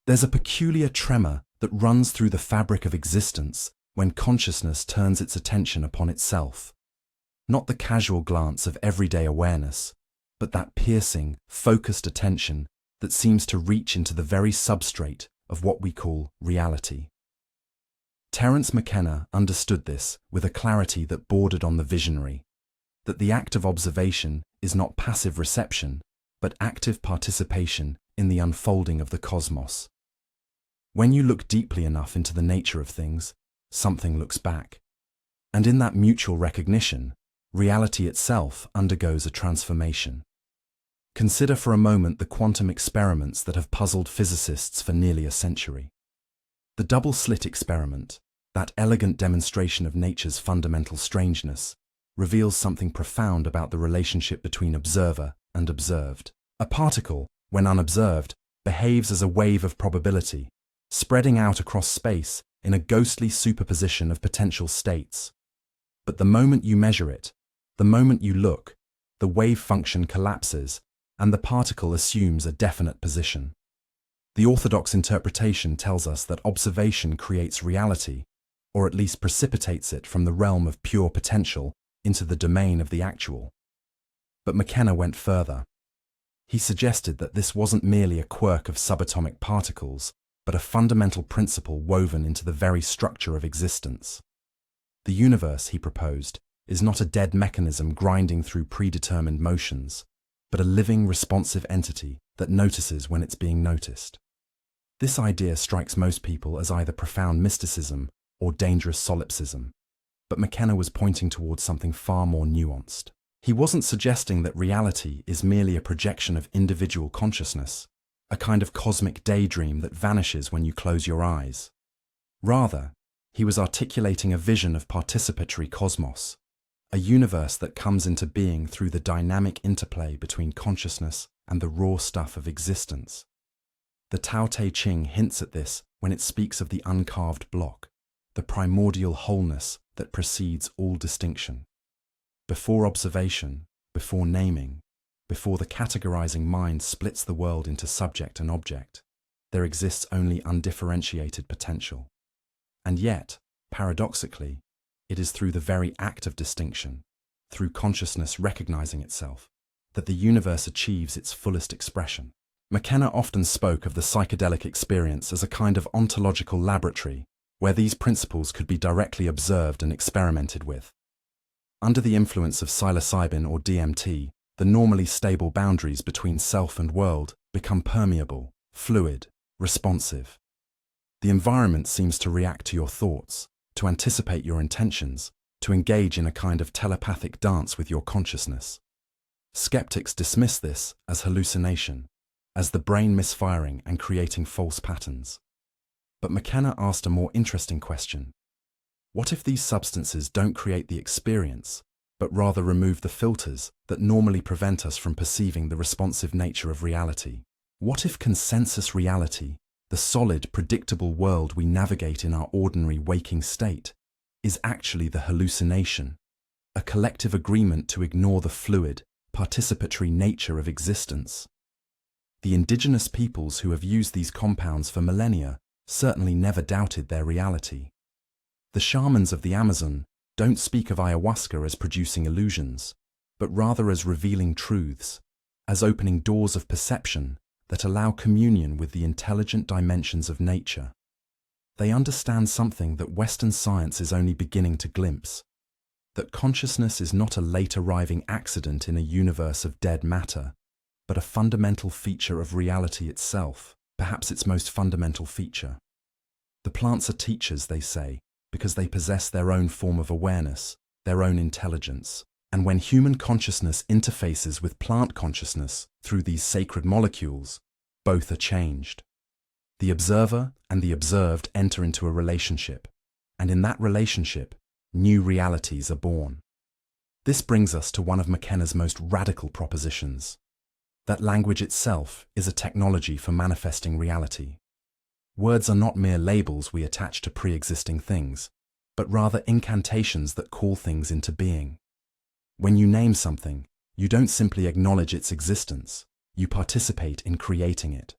There's a peculiar tremor that runs through the fabric of existence when consciousness turns its attention upon itself. Not the casual glance of everyday awareness, but that piercing, focused attention that seems to reach into the very substrate of what we call reality. Terence McKenna understood this with a clarity that bordered on the visionary, that the act of observation is not passive reception, but active participation in the unfolding of the cosmos. When you look deeply enough into the nature of things, something looks back. And in that mutual recognition, reality itself undergoes a transformation. Consider for a moment the quantum experiments that have puzzled physicists for nearly a century. The double-slit experiment, that elegant demonstration of nature's fundamental strangeness, reveals something profound about the relationship between observer and observed. A particle, when unobserved, behaves as a wave of probability, spreading out across space in a ghostly superposition of potential states. But the moment you measure it, the moment you look, the wave function collapses and the particle assumes a definite position. The orthodox interpretation tells us that observation creates reality, or at least precipitates it from the realm of pure potential into the domain of the actual. But McKenna went further. He suggested that this wasn't merely a quirk of subatomic particles, but a fundamental principle woven into the very structure of existence. The universe, he proposed, is not a dead mechanism grinding through predetermined motions, but a living, responsive entity that notices when it's being noticed. This idea strikes most people as either profound mysticism or dangerous solipsism, but McKenna was pointing towards something far more nuanced. He wasn't suggesting that reality is merely a projection of individual consciousness, a kind of cosmic daydream that vanishes when you close your eyes. Rather, he was articulating a vision of participatory cosmos, a universe that comes into being through the dynamic interplay between consciousness and the raw stuff of existence. The Tao Te Ching hints at this when it speaks of the uncarved block, the primordial wholeness that precedes all distinction. Before observation, before naming, before the categorizing mind splits the world into subject and object, there exists only undifferentiated potential. And yet, paradoxically, it is through the very act of distinction, through consciousness recognizing itself, that the universe achieves its fullest expression. McKenna often spoke of the psychedelic experience as a kind of ontological laboratory where these principles could be directly observed and experimented with. Under the influence of psilocybin or DMT, the normally stable boundaries between self and world become permeable, fluid, responsive. The environment seems to react to your thoughts, to anticipate your intentions, to engage in a kind of telepathic dance with your consciousness. Skeptics dismiss this as hallucination, as the brain misfiring and creating false patterns. But McKenna asked a more interesting question. What if these substances don't create the experience, but rather remove the filters that normally prevent us from perceiving the responsive nature of reality? What if consensus reality, the solid, predictable world we navigate in our ordinary waking state, is actually the hallucination, a collective agreement to ignore the fluid, participatory nature of existence? The indigenous peoples who have used these compounds for millennia certainly never doubted their reality. The shamans of the Amazon don't speak of ayahuasca as producing illusions, but rather as revealing truths, as opening doors of perception that allow communion with the intelligent dimensions of nature. They understand something that Western science is only beginning to glimpse, that consciousness is not a late-arriving accident in a universe of dead matter, but a fundamental feature of reality itself, perhaps its most fundamental feature. The plants are teachers, they say, because they possess their own form of awareness, their own intelligence. And when human consciousness interfaces with plant consciousness through these sacred molecules, both are changed. The observer and the observed enter into a relationship, and in that relationship, new realities are born. This brings us to one of McKenna's most radical propositions, that language itself is a technology for manifesting reality. Words are not mere labels we attach to pre-existing things, but rather incantations that call things into being. When you name something, you don't simply acknowledge its existence, you participate in creating it.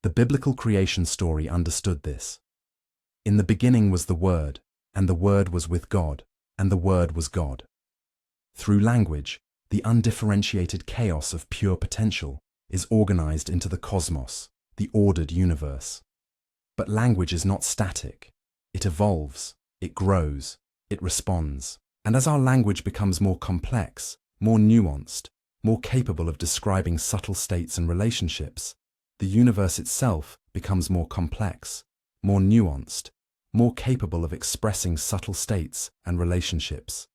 The biblical creation story understood this. In the beginning was the Word, and the Word was with God, and the Word was God. Through language, the undifferentiated chaos of pure potential is organized into the cosmos, the ordered universe. But language is not static. It evolves, it grows, it responds. And as our language becomes more complex, more nuanced, more capable of describing subtle states and relationships, the universe itself becomes more complex, more nuanced, more capable of expressing subtle states and relationships.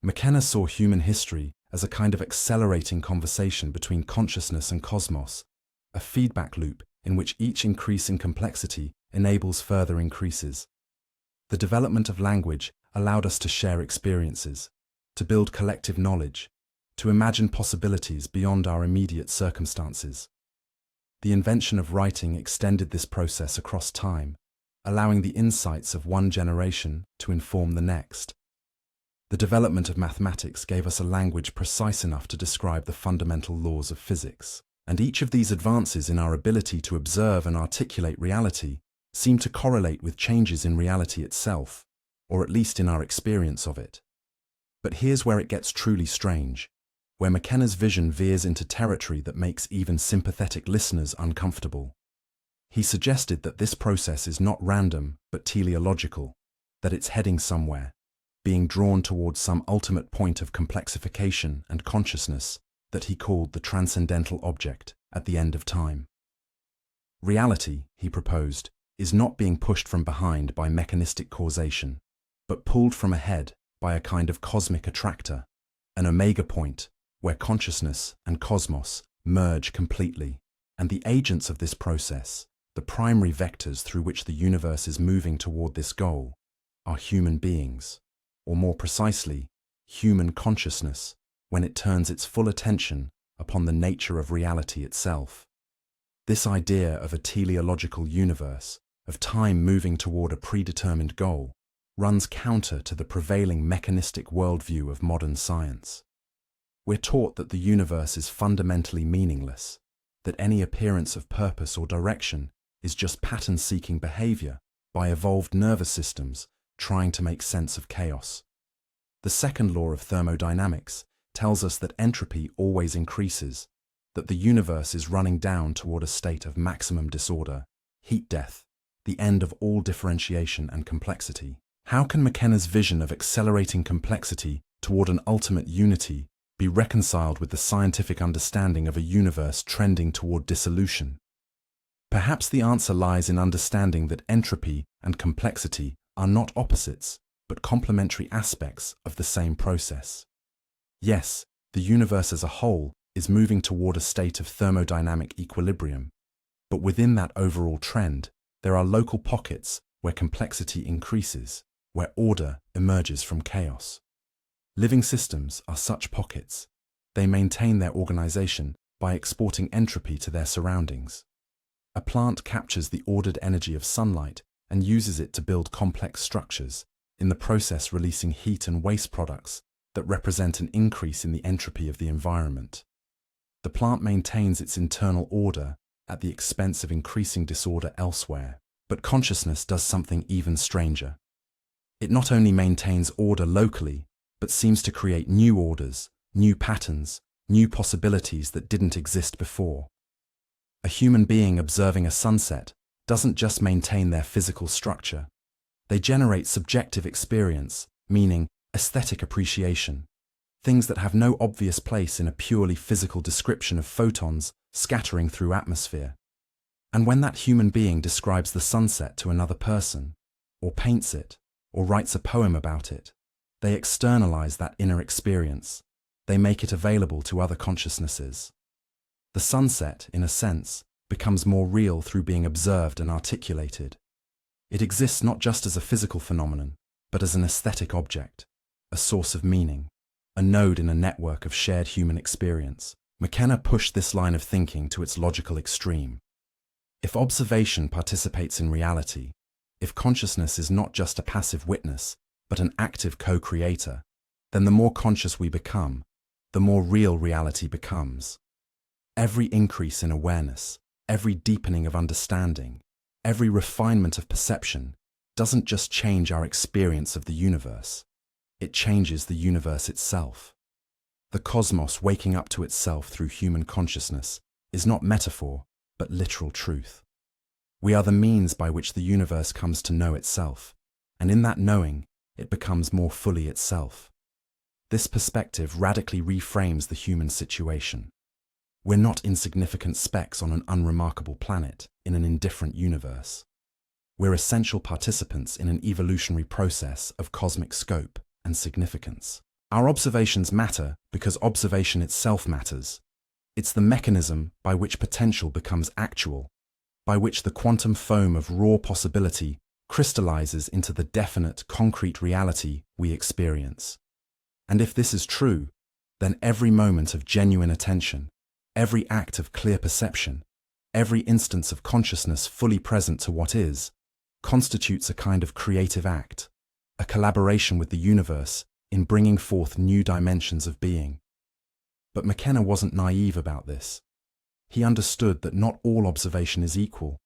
McKenna saw human history as a kind of accelerating conversation between consciousness and cosmos, a feedback loop in which each increase in complexity enables further increases. The development of language allowed us to share experiences, to build collective knowledge, to imagine possibilities beyond our immediate circumstances. The invention of writing extended this process across time, allowing the insights of one generation to inform the next. The development of mathematics gave us a language precise enough to describe the fundamental laws of physics, and each of these advances in our ability to observe and articulate reality seem to correlate with changes in reality itself, or at least in our experience of it. But here's where it gets truly strange, where McKenna's vision veers into territory that makes even sympathetic listeners uncomfortable. He suggested that this process is not random but teleological, that it's heading somewhere, being drawn towards some ultimate point of complexification and consciousness that he called the transcendental object at the end of time. Reality, he proposed, is not being pushed from behind by mechanistic causation, but pulled from ahead by a kind of cosmic attractor, an omega point where consciousness and cosmos merge completely, and the agents of this process, the primary vectors through which the universe is moving toward this goal, are human beings, or more precisely, human consciousness, when it turns its full attention upon the nature of reality itself. This idea of a teleological universe, of time moving toward a predetermined goal, runs counter to the prevailing mechanistic worldview of modern science. We're taught that the universe is fundamentally meaningless, that any appearance of purpose or direction is just pattern-seeking behavior by evolved nervous systems trying to make sense of chaos. The second law of thermodynamics tells us that entropy always increases, that the universe is running down toward a state of maximum disorder, heat death, the end of all differentiation and complexity. How can McKenna's vision of accelerating complexity toward an ultimate unity be reconciled with the scientific understanding of a universe trending toward dissolution? Perhaps the answer lies in understanding that entropy and complexity are not opposites, but complementary aspects of the same process. Yes, the universe as a whole is moving toward a state of thermodynamic equilibrium, but within that overall trend, there are local pockets where complexity increases, where order emerges from chaos. Living systems are such pockets. They maintain their organization by exporting entropy to their surroundings. A plant captures the ordered energy of sunlight and uses it to build complex structures, in the process releasing heat and waste products that represent an increase in the entropy of the environment. The plant maintains its internal order at the expense of increasing disorder elsewhere. But consciousness does something even stranger. It not only maintains order locally, but seems to create new orders, new patterns, new possibilities that didn't exist before. A human being observing a sunset doesn't just maintain their physical structure. They generate subjective experience, meaning aesthetic appreciation, things that have no obvious place in a purely physical description of photons scattering through atmosphere. And when that human being describes the sunset to another person, or paints it, or writes a poem about it, they externalize that inner experience. They make it available to other consciousnesses. The sunset, in a sense, becomes more real through being observed and articulated. It exists not just as a physical phenomenon, but as an aesthetic object, a source of meaning, a node in a network of shared human experience. McKenna pushed this line of thinking to its logical extreme. If observation participates in reality, if consciousness is not just a passive witness, but an active co-creator, then the more conscious we become, the more real reality becomes. Every increase in awareness, every deepening of understanding, every refinement of perception doesn't just change our experience of the universe, it changes the universe itself. The cosmos waking up to itself through human consciousness is not metaphor, but literal truth. We are the means by which the universe comes to know itself, and in that knowing, it becomes more fully itself. This perspective radically reframes the human situation. We're not insignificant specks on an unremarkable planet in an indifferent universe. We're essential participants in an evolutionary process of cosmic scope and significance. Our observations matter because observation itself matters. It's the mechanism by which potential becomes actual, by which the quantum foam of raw possibility crystallizes into the definite, concrete reality we experience. And if this is true, then every moment of genuine attention, every act of clear perception, every instance of consciousness fully present to what is, constitutes a kind of creative act, a collaboration with the universe in bringing forth new dimensions of being. But McKenna wasn't naive about this. He understood that not all observation is equal,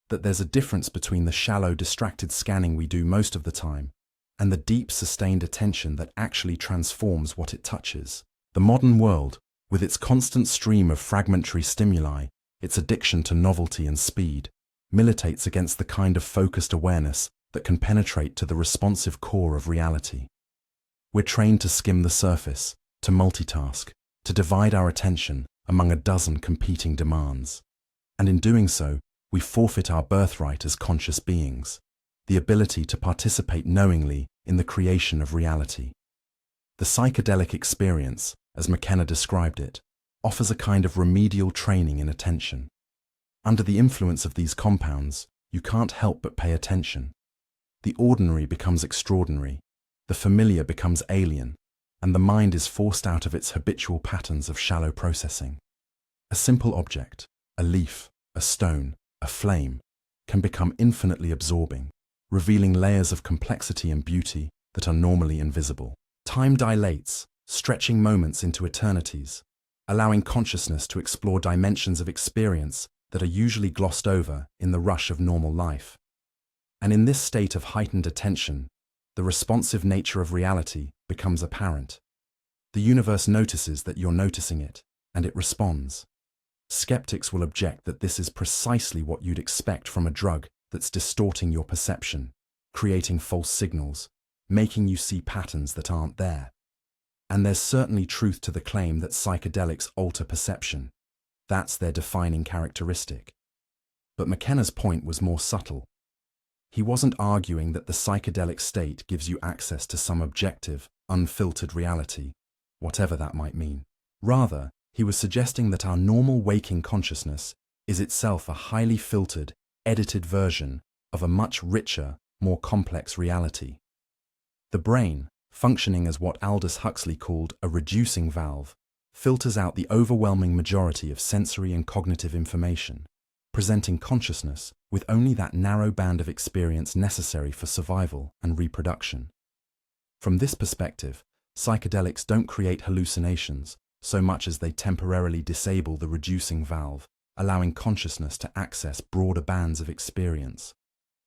that there's a difference between the shallow, distracted scanning we do most of the time and the deep, sustained attention that actually transforms what it touches. The modern world, with its constant stream of fragmentary stimuli, its addiction to novelty and speed, militates against the kind of focused awareness that can penetrate to the responsive core of reality. We're trained to skim the surface, to multitask, to divide our attention among a dozen competing demands. And in doing so, we forfeit our birthright as conscious beings, the ability to participate knowingly in the creation of reality. The psychedelic experience, as McKenna described it, offers a kind of remedial training in attention. Under the influence of these compounds, you can't help but pay attention. The ordinary becomes extraordinary, the familiar becomes alien, and the mind is forced out of its habitual patterns of shallow processing. A simple object, a leaf, a stone, a flame, can become infinitely absorbing, revealing layers of complexity and beauty that are normally invisible. Time dilates, stretching moments into eternities, allowing consciousness to explore dimensions of experience that are usually glossed over in the rush of normal life. And in this state of heightened attention, the responsive nature of reality becomes apparent. The universe notices that you're noticing it, and it responds. Skeptics will object that this is precisely what you'd expect from a drug that's distorting your perception, creating false signals, making you see patterns that aren't there. And there's certainly truth to the claim that psychedelics alter perception. That's their defining characteristic. But McKenna's point was more subtle. He wasn't arguing that the psychedelic state gives you access to some objective, unfiltered reality, whatever that might mean. Rather, he was suggesting that our normal waking consciousness is itself a highly filtered, edited version of a much richer, more complex reality. The brain, functioning as what Aldous Huxley called a reducing valve, filters out the overwhelming majority of sensory and cognitive information, presenting consciousness with only that narrow band of experience necessary for survival and reproduction. From this perspective, psychedelics don't create hallucinations so much as they temporarily disable the reducing valve, allowing consciousness to access broader bands of experience.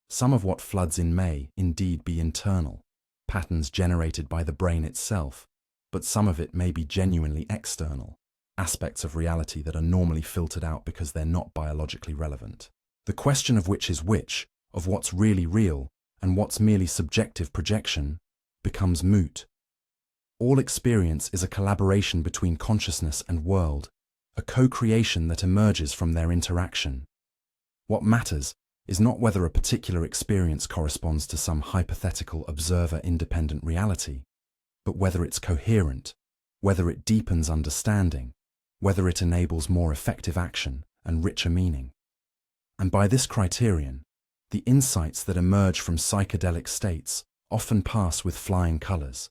Some of what floods in may indeed be internal, patterns generated by the brain itself, but some of it may be genuinely external, aspects of reality that are normally filtered out because they're not biologically relevant. The question of which is which, of what's really real and what's merely subjective projection, becomes moot. All experience is a collaboration between consciousness and world, a co-creation that emerges from their interaction. What matters is not whether a particular experience corresponds to some hypothetical observer-independent reality, but whether it's coherent, whether it deepens understanding, whether it enables more effective action and richer meaning. And by this criterion, the insights that emerge from psychedelic states often pass with flying colors.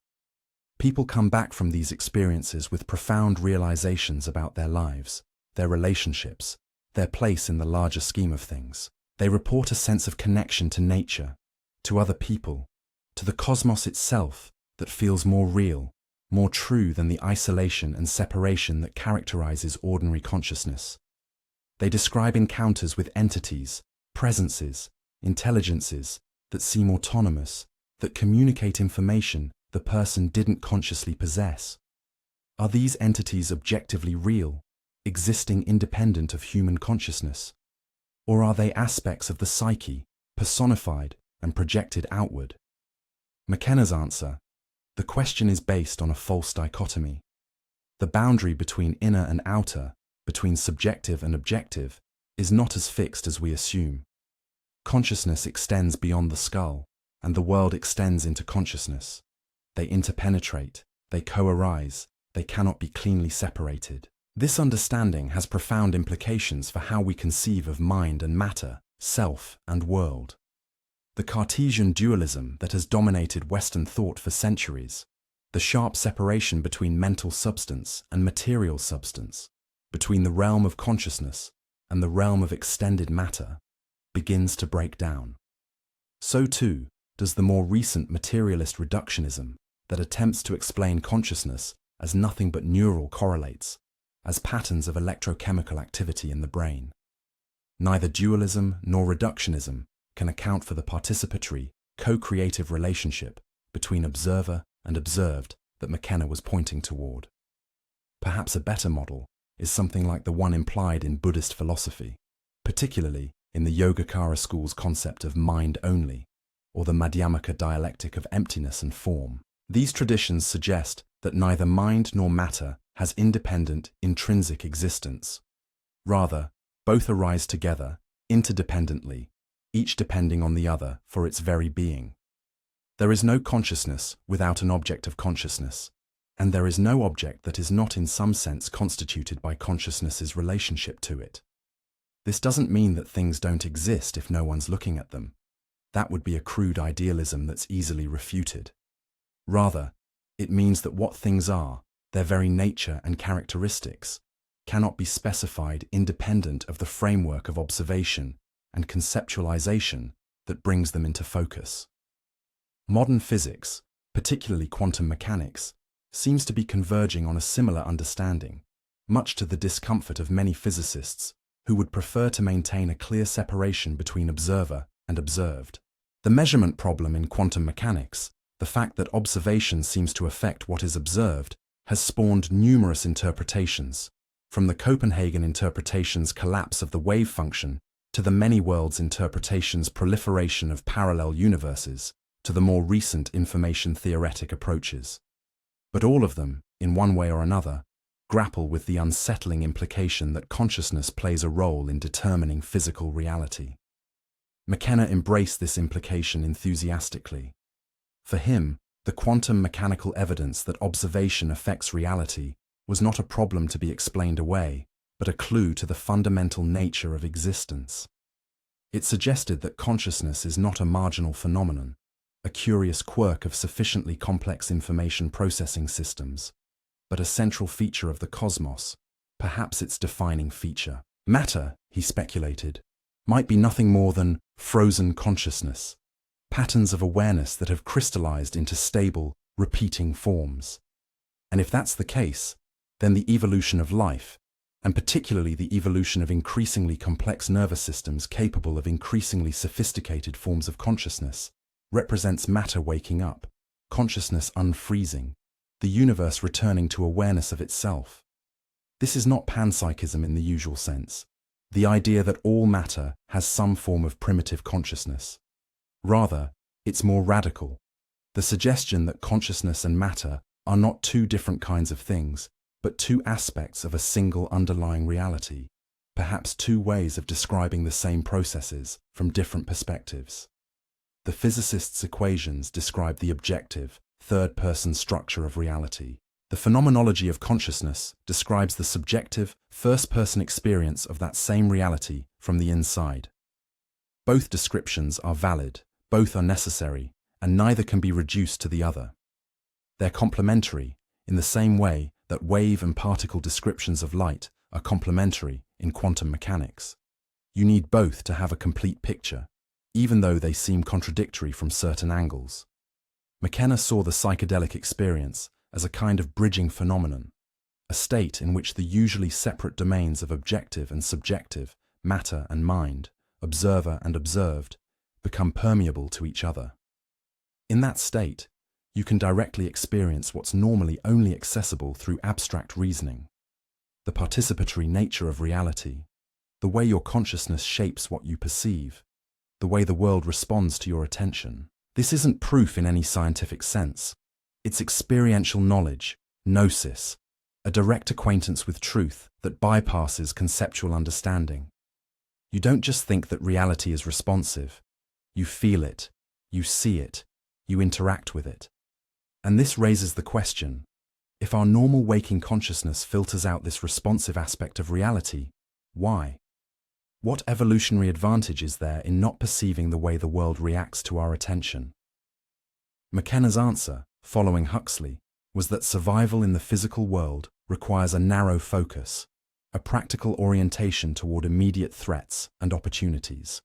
People come back from these experiences with profound realizations about their lives, their relationships, their place in the larger scheme of things. They report a sense of connection to nature, to other people, to the cosmos itself that feels more real, more true than the isolation and separation that characterizes ordinary consciousness. They describe encounters with entities, presences, intelligences that seem autonomous, that communicate information the person didn't consciously possess. Are these entities objectively real, existing independent of human consciousness? Or are they aspects of the psyche, personified and projected outward? McKenna's answer: the question is based on a false dichotomy. The boundary between inner and outer, between subjective and objective, is not as fixed as we assume. Consciousness extends beyond the skull, and the world extends into consciousness. They interpenetrate, they co-arise, they cannot be cleanly separated. This understanding has profound implications for how we conceive of mind and matter, self and world. The Cartesian dualism that has dominated Western thought for centuries, the sharp separation between mental substance and material substance, between the realm of consciousness and the realm of extended matter, begins to break down. So too does the more recent materialist reductionism that attempts to explain consciousness as nothing but neural correlates, as patterns of electrochemical activity in the brain. Neither dualism nor reductionism can account for the participatory, co-creative relationship between observer and observed that McKenna was pointing toward. Perhaps a better model is something like the one implied in Buddhist philosophy, particularly in the Yogacara school's concept of mind only, or the Madhyamaka dialectic of emptiness and form. These traditions suggest that neither mind nor matter has independent, intrinsic existence. Rather, both arise together, interdependently, each depending on the other for its very being. There is no consciousness without an object of consciousness, and there is no object that is not in some sense constituted by consciousness's relationship to it. This doesn't mean that things don't exist if no one's looking at them. That would be a crude idealism that's easily refuted. Rather, it means that what things are, their very nature and characteristics, cannot be specified independent of the framework of observation and conceptualization that brings them into focus. Modern physics, particularly quantum mechanics, seems to be converging on a similar understanding, much to the discomfort of many physicists who would prefer to maintain a clear separation between observer and observed. The measurement problem in quantum mechanics, the fact that observation seems to affect what is observed, has spawned numerous interpretations, from the Copenhagen interpretation's collapse of the wave function to the many worlds interpretation's proliferation of parallel universes, to the more recent information theoretic approaches. But all of them, in one way or another, grapple with the unsettling implication that consciousness plays a role in determining physical reality. McKenna embraced this implication enthusiastically. For him, the quantum mechanical evidence that observation affects reality was not a problem to be explained away, but a clue to the fundamental nature of existence. It suggested that consciousness is not a marginal phenomenon, a curious quirk of sufficiently complex information processing systems, but a central feature of the cosmos, perhaps its defining feature. Matter, he speculated, might be nothing more than frozen consciousness, patterns of awareness that have crystallized into stable, repeating forms. And if that's the case, then the evolution of life, and particularly the evolution of increasingly complex nervous systems capable of increasingly sophisticated forms of consciousness, represents matter waking up, consciousness unfreezing, the universe returning to awareness of itself. This is not panpsychism in the usual sense, the idea that all matter has some form of primitive consciousness. Rather, it's more radical, the suggestion that consciousness and matter are not two different kinds of things, but two aspects of a single underlying reality, perhaps two ways of describing the same processes from different perspectives. The physicist's equations describe the objective, third-person structure of reality. The phenomenology of consciousness describes the subjective, first-person experience of that same reality from the inside. Both descriptions are valid, both are necessary, and neither can be reduced to the other. They're complementary, in the same way that wave and particle descriptions of light are complementary in quantum mechanics. You need both to have a complete picture, even though they seem contradictory from certain angles. McKenna saw the psychedelic experience as a kind of bridging phenomenon, a a state in which the usually separate domains of objective and subjective, matter and mind, observer and observed, become permeable to each other. In that state, you can directly experience what's normally only accessible through abstract reasoning. The participatory nature of reality, the way your consciousness shapes what you perceive, the way the world responds to your attention. This isn't proof in any scientific sense. It's experiential knowledge, gnosis, a direct acquaintance with truth that bypasses conceptual understanding. You don't just think that reality is responsive. You feel it, you see it, you interact with it. And this raises the question, if our normal waking consciousness filters out this responsive aspect of reality, why? What evolutionary advantage is there in not perceiving the way the world reacts to our attention? McKenna's answer, following Huxley, was that survival in the physical world requires a narrow focus, a practical orientation toward immediate threats and opportunities.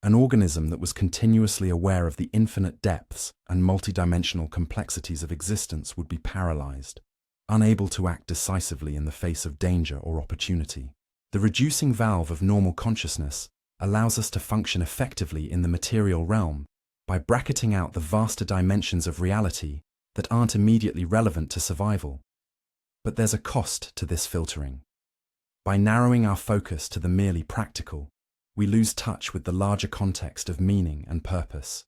An organism that was continuously aware of the infinite depths and multidimensional complexities of existence would be paralyzed, unable to act decisively in the face of danger or opportunity. The reducing valve of normal consciousness allows us to function effectively in the material realm by bracketing out the vaster dimensions of reality that aren't immediately relevant to survival. But there's a cost to this filtering. By narrowing our focus to the merely practical, we lose touch with the larger context of meaning and purpose.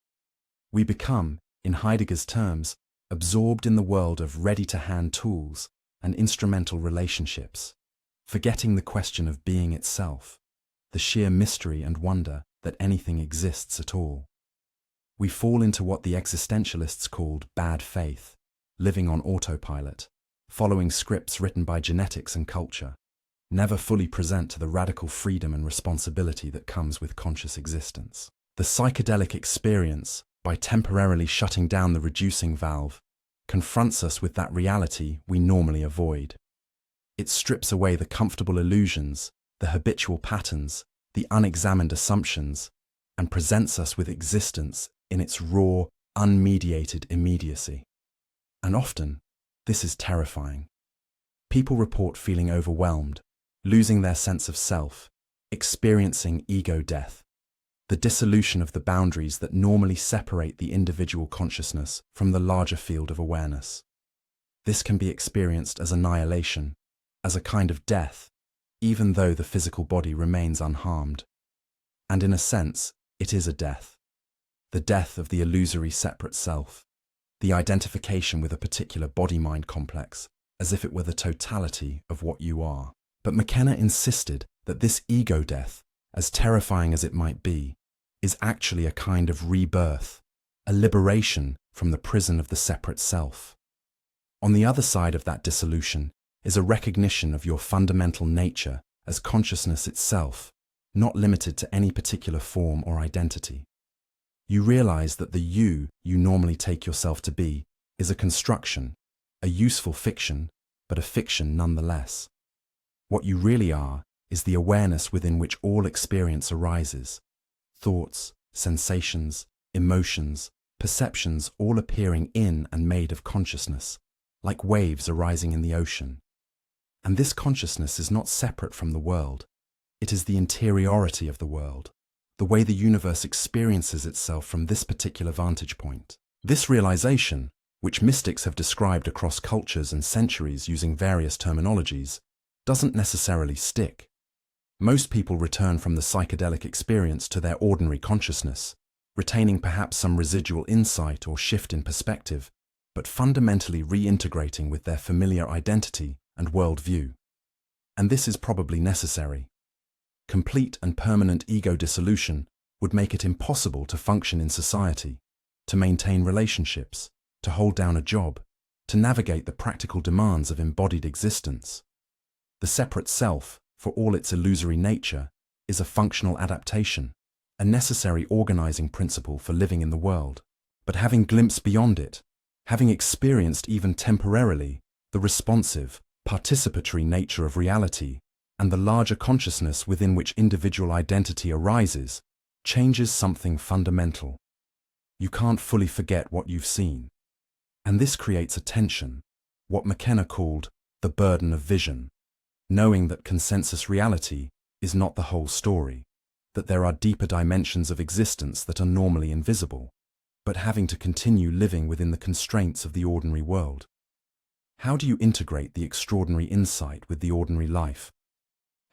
We become, in Heidegger's terms, absorbed in the world of ready-to-hand tools and instrumental relationships, forgetting the question of being itself, the sheer mystery and wonder that anything exists at all. We fall into what the existentialists called bad faith, living on autopilot, following scripts written by genetics and culture, never fully present to the radical freedom and responsibility that comes with conscious existence. The psychedelic experience, by temporarily shutting down the reducing valve, confronts us with that reality we normally avoid. It strips away the comfortable illusions, the habitual patterns, the unexamined assumptions, and presents us with existence in its raw, unmediated immediacy. And often, this is terrifying. People report feeling overwhelmed, losing their sense of self, experiencing ego death, the dissolution of the boundaries that normally separate the individual consciousness from the larger field of awareness. This can be experienced as annihilation, as a kind of death, even though the physical body remains unharmed. And in a sense, it is a death. The death of the illusory separate self, the identification with a particular body-mind complex, as if it were the totality of what you are. But McKenna insisted that this ego death, as terrifying as it might be, is actually a kind of rebirth, a liberation from the prison of the separate self. On the other side of that dissolution is a recognition of your fundamental nature as consciousness itself, not limited to any particular form or identity. You realize that the you normally take yourself to be is a construction, a useful fiction, but a fiction nonetheless. What you really are is the awareness within which all experience arises, thoughts, sensations, emotions, perceptions all appearing in and made of consciousness, like waves arising in the ocean. And this consciousness is not separate from the world. It is the interiority of the world, the way the universe experiences itself from this particular vantage point. This realization, which mystics have described across cultures and centuries using various terminologies, doesn't necessarily stick. Most people return from the psychedelic experience to their ordinary consciousness, retaining perhaps some residual insight or shift in perspective, but fundamentally reintegrating with their familiar identity and worldview. And this is probably necessary. Complete and permanent ego dissolution would make it impossible to function in society, to maintain relationships, to hold down a job, to navigate the practical demands of embodied existence. The separate self, for all its illusory nature, is a functional adaptation, a necessary organizing principle for living in the world. But having glimpsed beyond it, having experienced even temporarily the responsive, participatory nature of reality and the larger consciousness within which individual identity arises, changes something fundamental. You can't fully forget what you've seen. And this creates a tension, what McKenna called the burden of vision, knowing that consensus reality is not the whole story, that there are deeper dimensions of existence that are normally invisible, but having to continue living within the constraints of the ordinary world. How do you integrate the extraordinary insight with the ordinary life?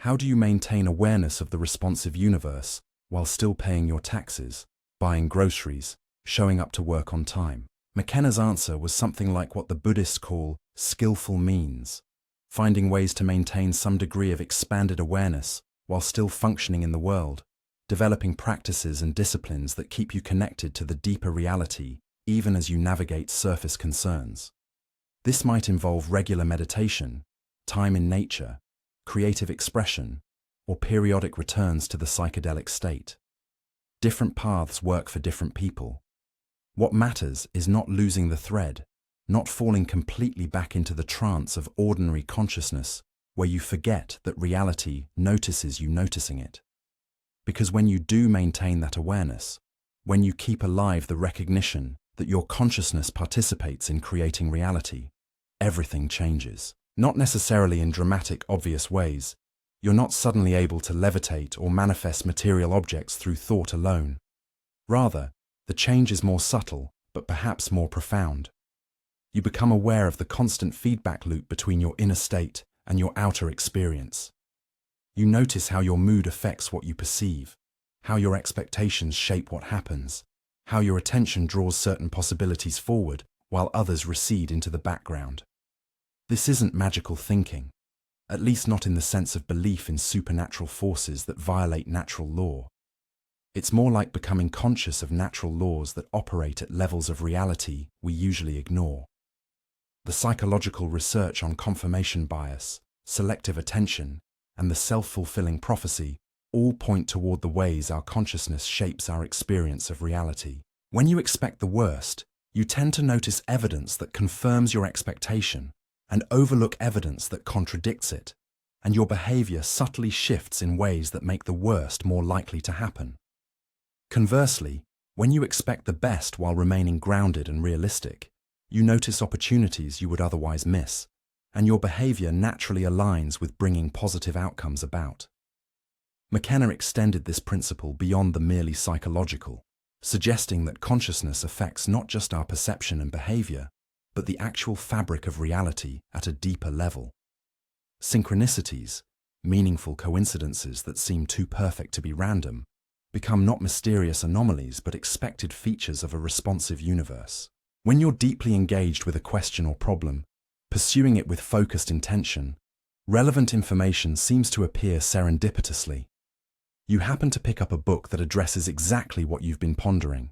How do you maintain awareness of the responsive universe while still paying your taxes, buying groceries, showing up to work on time? McKenna's answer was something like what the Buddhists call skillful means, finding ways to maintain some degree of expanded awareness while still functioning in the world, developing practices and disciplines that keep you connected to the deeper reality even as you navigate surface concerns. This might involve regular meditation, time in nature, creative expression, or periodic returns to the psychedelic state. Different paths work for different people. What matters is not losing the thread, not falling completely back into the trance of ordinary consciousness where you forget that reality notices you noticing it. Because when you do maintain that awareness, when you keep alive the recognition that your consciousness participates in creating reality, everything changes. Not necessarily in dramatic, obvious ways. You're not suddenly able to levitate or manifest material objects through thought alone. Rather, the change is more subtle, but perhaps more profound. You become aware of the constant feedback loop between your inner state and your outer experience. You notice how your mood affects what you perceive, how your expectations shape what happens, how your attention draws certain possibilities forward while others recede into the background. This isn't magical thinking, at least not in the sense of belief in supernatural forces that violate natural law. It's more like becoming conscious of natural laws that operate at levels of reality we usually ignore. The psychological research on confirmation bias, selective attention, and the self-fulfilling prophecy all point toward the ways our consciousness shapes our experience of reality. When you expect the worst, you tend to notice evidence that confirms your expectation and overlook evidence that contradicts it, and your behavior subtly shifts in ways that make the worst more likely to happen. Conversely, when you expect the best while remaining grounded and realistic, you notice opportunities you would otherwise miss, and your behavior naturally aligns with bringing positive outcomes about. McKenna extended this principle beyond the merely psychological, suggesting that consciousness affects not just our perception and behavior, but the actual fabric of reality at a deeper level. Synchronicities, meaningful coincidences that seem too perfect to be random, become not mysterious anomalies but expected features of a responsive universe. When you're deeply engaged with a question or problem, pursuing it with focused intention, relevant information seems to appear serendipitously. You happen to pick up a book that addresses exactly what you've been pondering.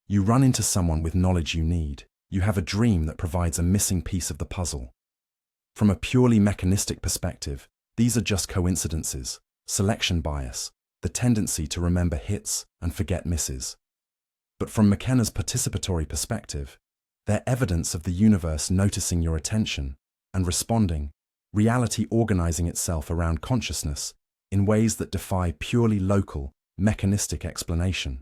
You run into someone with knowledge you need. You have a dream that provides a missing piece of the puzzle. From a purely mechanistic perspective, these are just coincidences, selection bias, the tendency to remember hits and forget misses. But from McKenna's participatory perspective, they're evidence of the universe noticing your attention and responding, reality organizing itself around consciousness in ways that defy purely local, mechanistic explanation.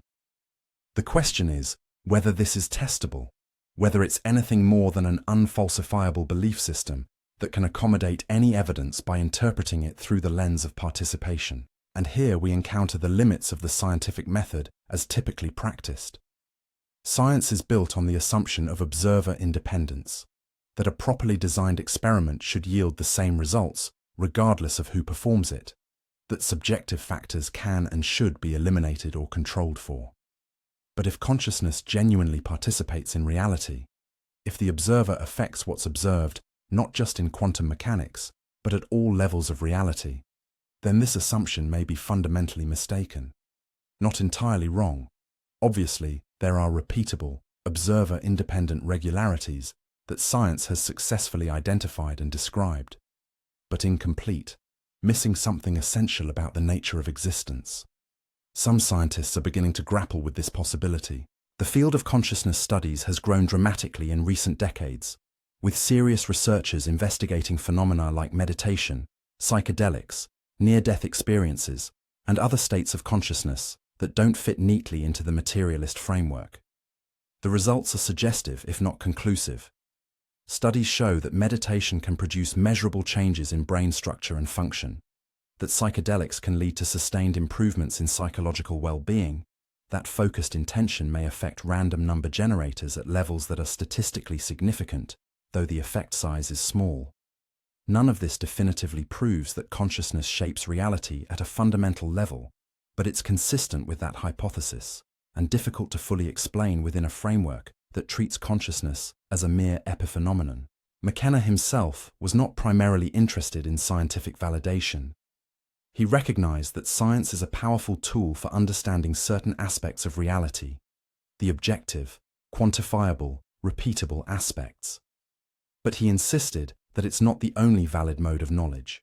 The question is whether this is testable, whether it's anything more than an unfalsifiable belief system that can accommodate any evidence by interpreting it through the lens of participation. And here we encounter the limits of the scientific method as typically practiced. Science is built on the assumption of observer independence, that a properly designed experiment should yield the same results regardless of who performs it, that subjective factors can and should be eliminated or controlled for. But if consciousness genuinely participates in reality, if the observer affects what's observed not just in quantum mechanics, but at all levels of reality, then this assumption may be fundamentally mistaken. Not entirely wrong. Obviously, there are repeatable, observer-independent regularities that science has successfully identified and described, but incomplete, missing something essential about the nature of existence. Some scientists are beginning to grapple with this possibility. The field of consciousness studies has grown dramatically in recent decades, with serious researchers investigating phenomena like meditation, psychedelics, near-death experiences, and other states of consciousness that don't fit neatly into the materialist framework. The results are suggestive, if not conclusive. Studies show that meditation can produce measurable changes in brain structure and function, that psychedelics can lead to sustained improvements in psychological well-being, that focused intention may affect random number generators at levels that are statistically significant, though the effect size is small. None of this definitively proves that consciousness shapes reality at a fundamental level, but it's consistent with that hypothesis, and difficult to fully explain within a framework that treats consciousness as a mere epiphenomenon. McKenna himself was not primarily interested in scientific validation. He recognized that science is a powerful tool for understanding certain aspects of reality, the objective, quantifiable, repeatable aspects. But he insisted that it's not the only valid mode of knowledge.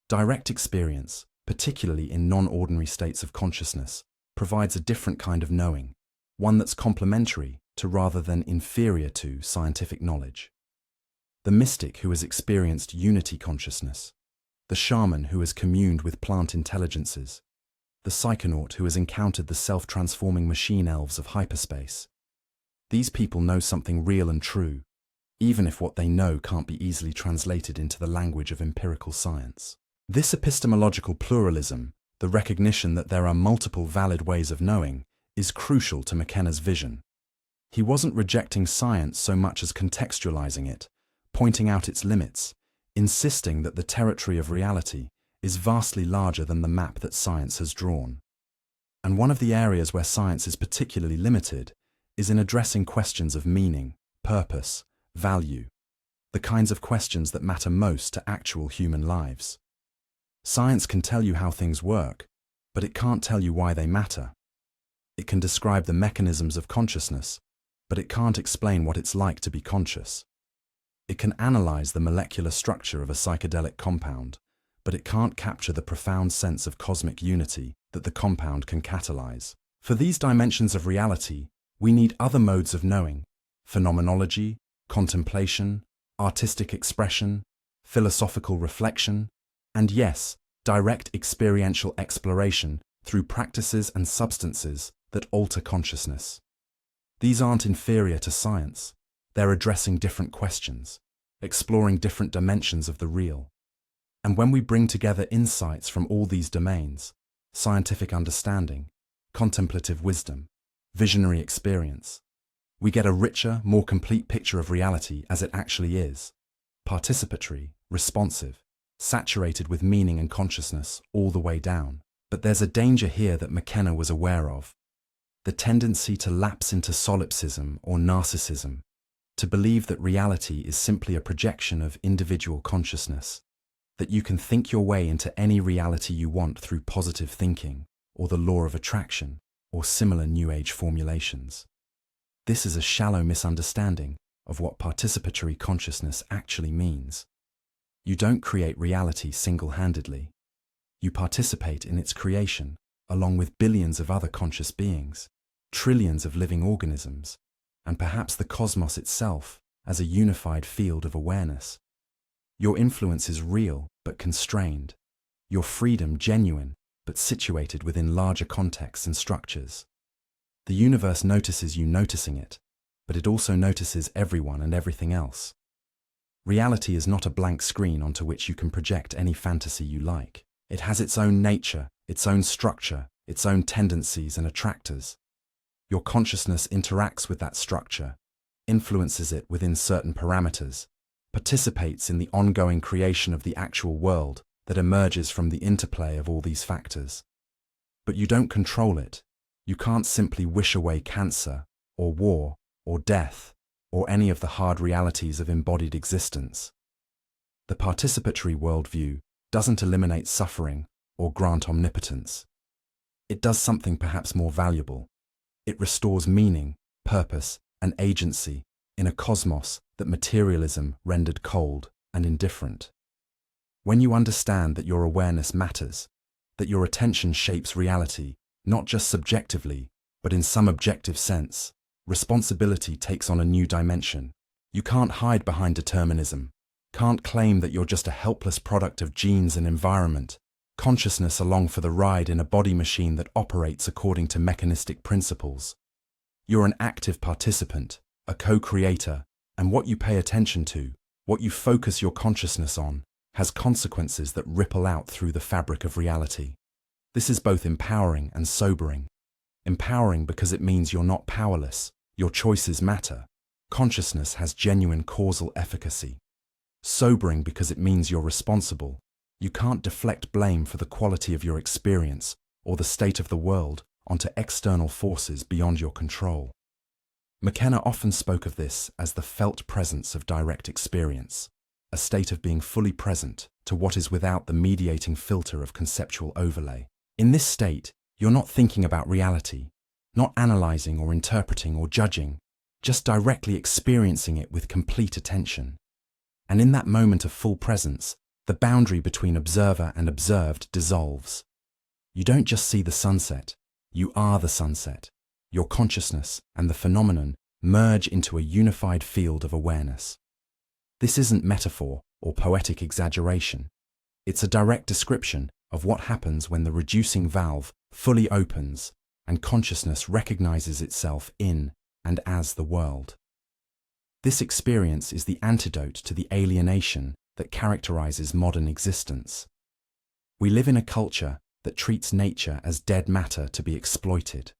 Direct experience, particularly in non-ordinary states of consciousness, provides a different kind of knowing, one that's complementary to rather than inferior to scientific knowledge. The mystic who has experienced unity consciousness, the shaman who has communed with plant intelligences, the psychonaut who has encountered the self-transforming machine elves of hyperspace. These people know something real and true, even if what they know can't be easily translated into the language of empirical science. This epistemological pluralism, the recognition that there are multiple valid ways of knowing, is crucial to McKenna's vision. He wasn't rejecting science so much as contextualizing it, pointing out its limits, insisting that the territory of reality is vastly larger than the map that science has drawn. And one of the areas where science is particularly limited is in addressing questions of meaning, purpose, value, the kinds of questions that matter most to actual human lives. Science can tell you how things work, but it can't tell you why they matter. It can describe the mechanisms of consciousness, but it can't explain what it's like to be conscious. It can analyze the molecular structure of a psychedelic compound, but it can't capture the profound sense of cosmic unity that the compound can catalyze. For these dimensions of reality, we need other modes of knowing: phenomenology, contemplation, artistic expression, philosophical reflection, and yes, direct experiential exploration through practices and substances that alter consciousness. These aren't inferior to science. They're addressing different questions, exploring different dimensions of the real. And when we bring together insights from all these domains, scientific understanding, contemplative wisdom, visionary experience, we get a richer, more complete picture of reality as it actually is: participatory, responsive, saturated with meaning and consciousness all the way down. But there's a danger here that McKenna was aware of: the tendency to lapse into solipsism or narcissism, to believe that reality is simply a projection of individual consciousness, that you can think your way into any reality you want through positive thinking, or the law of attraction, or similar New Age formulations. This is a shallow misunderstanding of what participatory consciousness actually means. You don't create reality single-handedly. You participate in its creation, along with billions of other conscious beings, trillions of living organisms, and perhaps the cosmos itself as a unified field of awareness. Your influence is real but constrained, your freedom genuine but situated within larger contexts and structures. The universe notices you noticing it, but it also notices everyone and everything else. Reality is not a blank screen onto which you can project any fantasy you like. It has its own nature, its own structure, its own tendencies and attractors. Your consciousness interacts with that structure, influences it within certain parameters, participates in the ongoing creation of the actual world that emerges from the interplay of all these factors. But you don't control it. You can't simply wish away cancer, or war, or death, or any of the hard realities of embodied existence. The participatory worldview doesn't eliminate suffering or grant omnipotence. It does something perhaps more valuable. It restores meaning, purpose, and agency in a cosmos that materialism rendered cold and indifferent. When you understand that your awareness matters, that your attention shapes reality, not just subjectively, but in some objective sense, responsibility takes on a new dimension. You can't hide behind determinism, can't claim that you're just a helpless product of genes and environment, consciousness along for the ride in a body machine that operates according to mechanistic principles. You're an active participant, a co-creator, And what you pay attention to, what you focus your consciousness on, has consequences that ripple out through the fabric of reality. This is both empowering and sobering. Empowering because it means you're not powerless, your choices matter. Consciousness has genuine causal efficacy. Sobering because it means you're responsible. You can't deflect blame for the quality of your experience or the state of the world onto external forces beyond your control. McKenna often spoke of this as the felt presence of direct experience, a state of being fully present to what is without the mediating filter of conceptual overlay. In this state, you're not thinking about reality, not analyzing or interpreting or judging, just directly experiencing it with complete attention. And in that moment of full presence, the boundary between observer and observed dissolves. You don't just see the sunset, you are the sunset. Your consciousness and the phenomenon merge into a unified field of awareness. This isn't metaphor or poetic exaggeration. It's a direct description of what happens when the reducing valve fully opens and consciousness recognizes itself in and as the world. This experience is the antidote to the alienation that characterizes modern existence. We live in a culture that treats nature as dead matter to be exploited,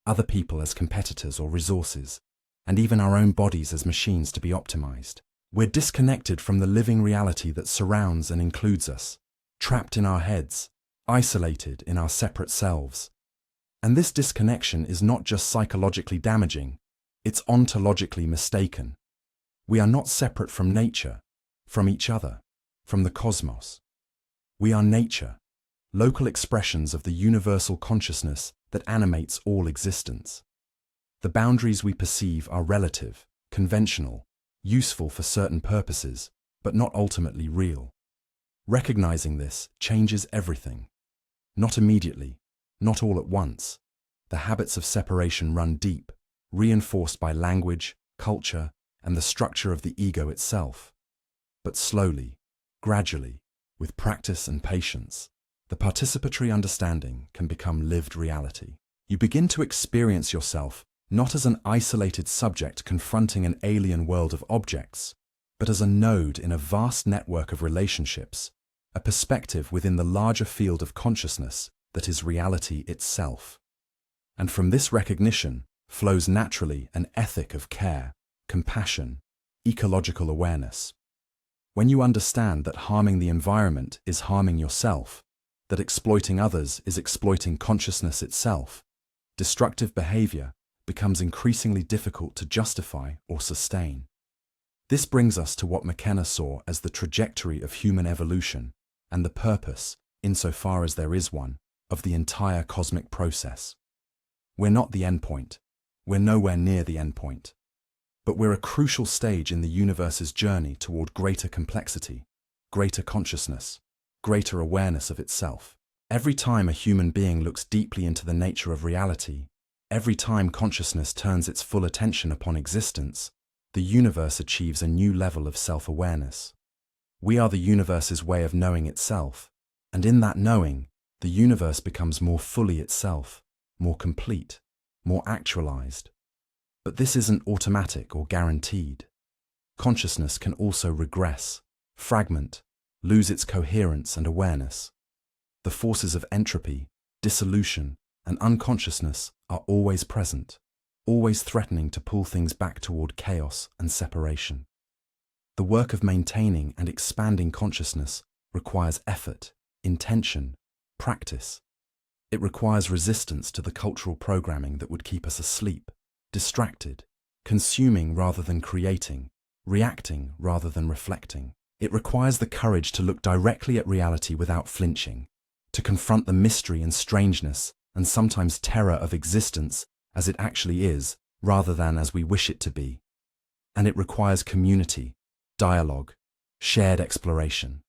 other people as competitors or resources, and even our own bodies as machines to be optimized. We're disconnected from the living reality that surrounds and includes us, trapped in our heads, isolated in our separate selves. And this disconnection is not just psychologically damaging, it's ontologically mistaken. We are not separate from nature, from each other, from the cosmos. We are nature, local expressions of the universal consciousness that animates all existence. The boundaries we perceive are relative, conventional, useful for certain purposes, but not ultimately real. Recognizing this changes everything. Not immediately, not all at once. The habits of separation run deep, reinforced by language, culture, and the structure of the ego itself. But slowly, gradually, with practice and patience, the participatory understanding can become lived reality. You begin to experience yourself not as an isolated subject confronting an alien world of objects, but as a node in a vast network of relationships, a perspective within the larger field of consciousness that is reality itself. And from this recognition flows naturally an ethic of care, compassion, ecological awareness. When you understand that harming the environment is harming yourself, that exploiting others is exploiting consciousness itself, destructive behavior becomes increasingly difficult to justify or sustain. This brings us to what McKenna saw as the trajectory of human evolution and the purpose, insofar as there is one, of the entire cosmic process. We're not the endpoint. We're nowhere near the endpoint. But we're a crucial stage in the universe's journey toward greater complexity, greater consciousness, greater awareness of itself. Every time a human being looks deeply into the nature of reality, every time consciousness turns its full attention upon existence, the universe achieves a new level of self-awareness. We are the universe's way of knowing itself, and in that knowing, the universe becomes more fully itself, more complete, more actualized. But this isn't automatic or guaranteed. Consciousness can also regress, fragment, lose its coherence and awareness. The forces of entropy, dissolution, and unconsciousness are always present, always threatening to pull things back toward chaos and separation. The work of maintaining and expanding consciousness requires effort, intention, practice. It requires resistance to the cultural programming that would keep us asleep, distracted, consuming rather than creating, reacting rather than reflecting. It requires the courage to look directly at reality without flinching, to confront the mystery and strangeness and sometimes terror of existence as it actually is, rather than as we wish it to be. And it requires community, dialogue, shared exploration.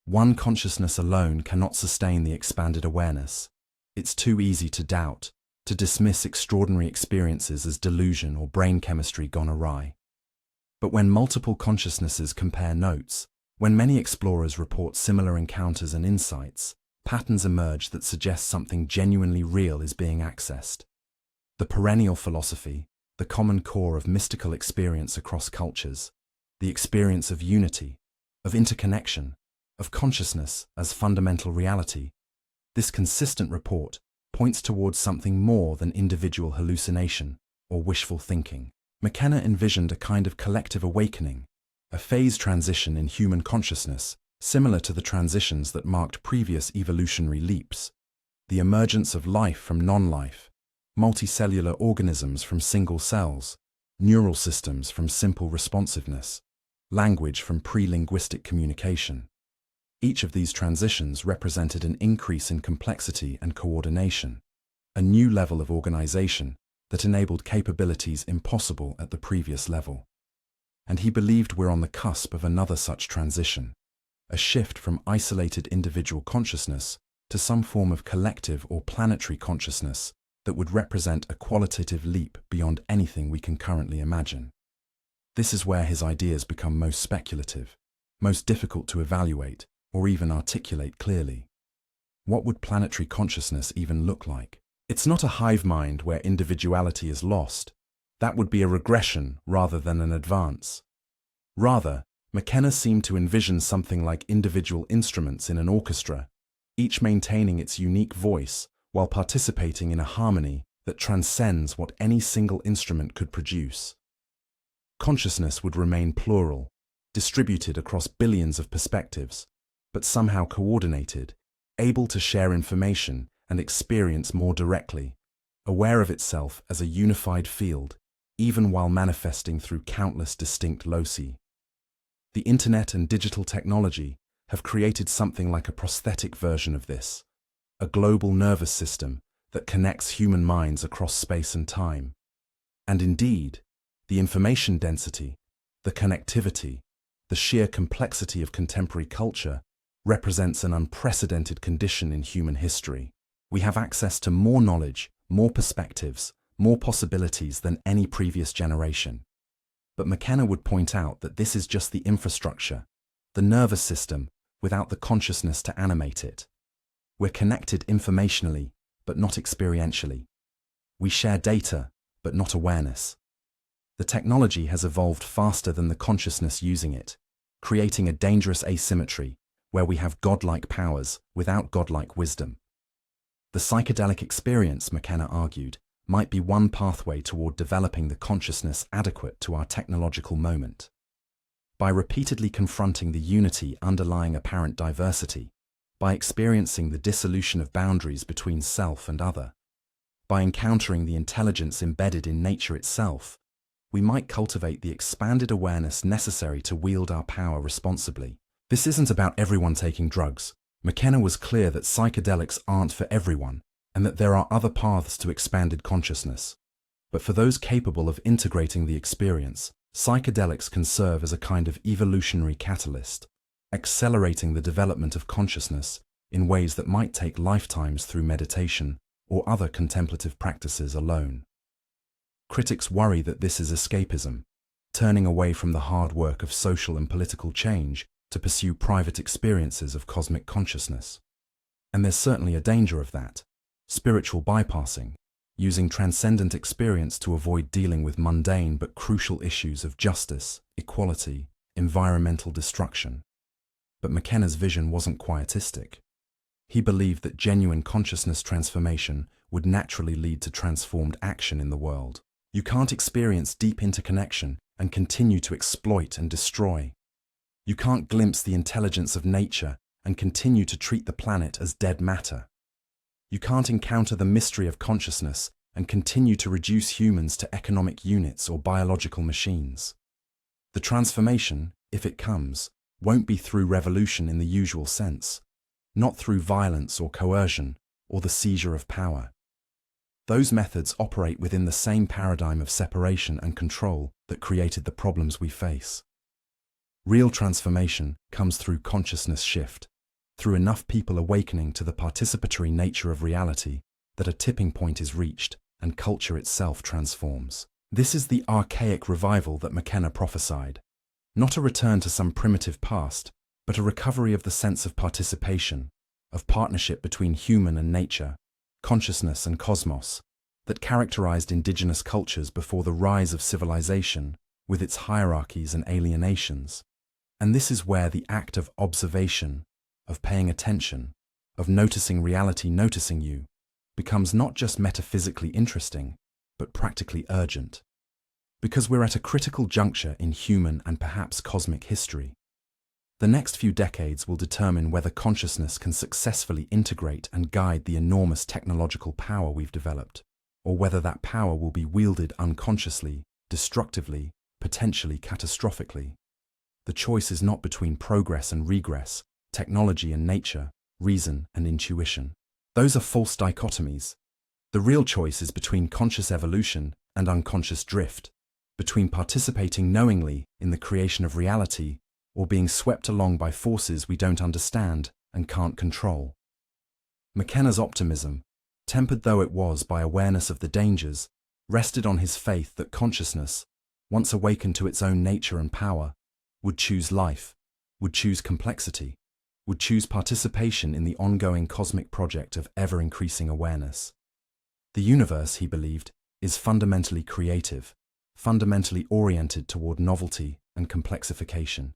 One consciousness alone cannot sustain the expanded awareness. It's too easy to doubt, to dismiss extraordinary experiences as delusion or brain chemistry gone awry. But when multiple consciousnesses compare notes, when many explorers report similar encounters and insights, patterns emerge that suggest something genuinely real is being accessed. The perennial philosophy, the common core of mystical experience across cultures, the experience of unity, of interconnection, of consciousness as fundamental reality. This consistent report points towards something more than individual hallucination or wishful thinking. McKenna envisioned a kind of collective awakening, a phase transition in human consciousness, similar to the transitions that marked previous evolutionary leaps. The emergence of life from non-life, multicellular organisms from single cells, neural systems from simple responsiveness, language from pre-linguistic communication. Each of these transitions represented an increase in complexity and coordination, a new level of organization that enabled capabilities impossible at the previous level. And he believed we're on the cusp of another such transition, a shift from isolated individual consciousness to some form of collective or planetary consciousness that would represent a qualitative leap beyond anything we can currently imagine. This is where his ideas become most speculative, most difficult to evaluate or even articulate clearly. What would planetary consciousness even look like? It's not a hive mind where individuality is lost. That would be a regression rather than an advance. Rather, McKenna seemed to envision something like individual instruments in an orchestra, each maintaining its unique voice while participating in a harmony that transcends what any single instrument could produce. Consciousness would remain plural, distributed across billions of perspectives, but somehow coordinated, able to share information and experience more directly, aware of itself as a unified field, even while manifesting through countless distinct loci. The internet and digital technology have created something like a prosthetic version of this, a global nervous system that connects human minds across space and time. And indeed, the information density, the connectivity, the sheer complexity of contemporary culture represents an unprecedented condition in human history. We have access to more knowledge, more perspectives, more possibilities than any previous generation. But McKenna would point out that this is just the infrastructure, the nervous system, without the consciousness to animate it. We're connected informationally, but not experientially. We share data, but not awareness. The technology has evolved faster than the consciousness using it, creating a dangerous asymmetry where we have godlike powers without godlike wisdom. The psychedelic experience, McKenna argued, might be one pathway toward developing the consciousness adequate to our technological moment. By repeatedly confronting the unity underlying apparent diversity, by experiencing the dissolution of boundaries between self and other, by encountering the intelligence embedded in nature itself, we might cultivate the expanded awareness necessary to wield our power responsibly. This isn't about everyone taking drugs. McKenna was clear that psychedelics aren't for everyone, and that there are other paths to expanded consciousness. But for those capable of integrating the experience, psychedelics can serve as a kind of evolutionary catalyst, accelerating the development of consciousness in ways that might take lifetimes through meditation or other contemplative practices alone. Critics worry that this is escapism, turning away from the hard work of social and political change to pursue private experiences of cosmic consciousness. And there's certainly a danger of that, spiritual bypassing, using transcendent experience to avoid dealing with mundane but crucial issues of justice, equality, environmental destruction. But McKenna's vision wasn't quietistic. He believed that genuine consciousness transformation would naturally lead to transformed action in the world. You can't experience deep interconnection and continue to exploit and destroy. You can't glimpse the intelligence of nature and continue to treat the planet as dead matter. You can't encounter the mystery of consciousness and continue to reduce humans to economic units or biological machines. The transformation, if it comes, won't be through revolution in the usual sense, not through violence or coercion or the seizure of power. Those methods operate within the same paradigm of separation and control that created the problems we face. Real transformation comes through consciousness shift, through enough people awakening to the participatory nature of reality that a tipping point is reached and culture itself transforms. This is the archaic revival that McKenna prophesied, not a return to some primitive past, but a recovery of the sense of participation, of partnership between human and nature, consciousness and cosmos, that characterized indigenous cultures before the rise of civilization, with its hierarchies and alienations. And this is where the act of observation, of paying attention, of noticing reality noticing you, becomes not just metaphysically interesting, but practically urgent. Because we're at a critical juncture in human and perhaps cosmic history. The next few decades will determine whether consciousness can successfully integrate and guide the enormous technological power we've developed, or whether that power will be wielded unconsciously, destructively, potentially catastrophically. The choice is not between progress and regress, technology and nature, reason and intuition. Those are false dichotomies. The real choice is between conscious evolution and unconscious drift, between participating knowingly in the creation of reality or being swept along by forces we don't understand and can't control. McKenna's optimism, tempered though it was by awareness of the dangers, rested on his faith that consciousness, once awakened to its own nature and power, would choose life, would choose complexity, would choose participation in the ongoing cosmic project of ever-increasing awareness. The universe, he believed, is fundamentally creative, fundamentally oriented toward novelty and complexification.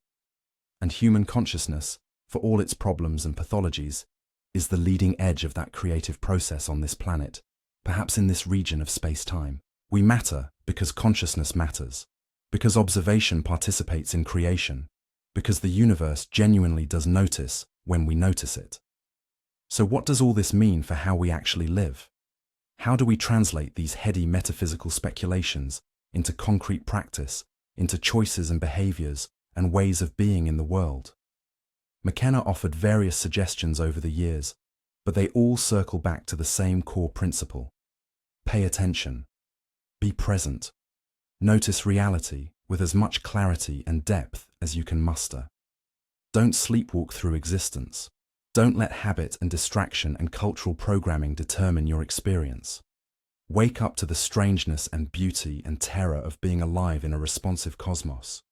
And human consciousness, for all its problems and pathologies, is the leading edge of that creative process on this planet, perhaps in this region of space-time. We matter because consciousness matters, because observation participates in creation, because the universe genuinely does notice when we notice it. So what does all this mean for how we actually live? How do we translate these heady metaphysical speculations into concrete practice, into choices and behaviors and ways of being in the world? McKenna offered various suggestions over the years, but they all circle back to the same core principle. Pay attention. Be present. Notice reality with as much clarity and depth as you can muster. Don't sleepwalk through existence. Don't let habit and distraction and cultural programming determine your experience. Wake up to the strangeness and beauty and terror of being alive in a responsive cosmos.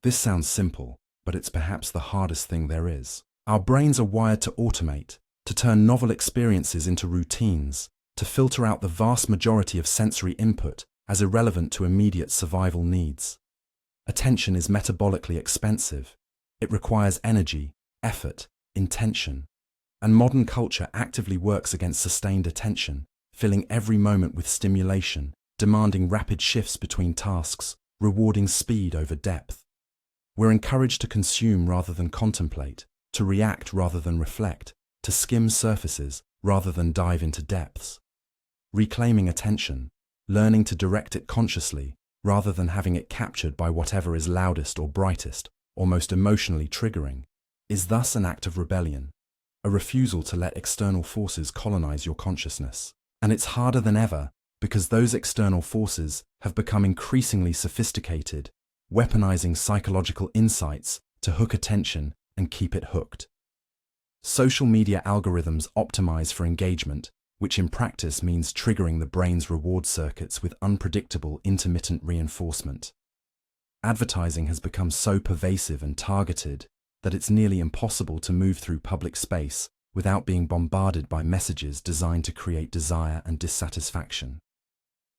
This sounds simple, but it's perhaps the hardest thing there is. Our brains are wired to automate, to turn novel experiences into routines, to filter out the vast majority of sensory input as irrelevant to immediate survival needs. Attention is metabolically expensive. It requires energy, effort, intention. And modern culture actively works against sustained attention, filling every moment with stimulation, demanding rapid shifts between tasks, rewarding speed over depth. We're encouraged to consume rather than contemplate, to react rather than reflect, to skim surfaces rather than dive into depths. Reclaiming attention, learning to direct it consciously rather than having it captured by whatever is loudest or brightest or most emotionally triggering, is thus an act of rebellion, a refusal to let external forces colonize your consciousness. And it's harder than ever because those external forces have become increasingly sophisticated, weaponizing psychological insights to hook attention and keep it hooked. Social media algorithms optimize for engagement, which in practice means triggering the brain's reward circuits with unpredictable intermittent reinforcement. Advertising has become so pervasive and targeted that it's nearly impossible to move through public space without being bombarded by messages designed to create desire and dissatisfaction.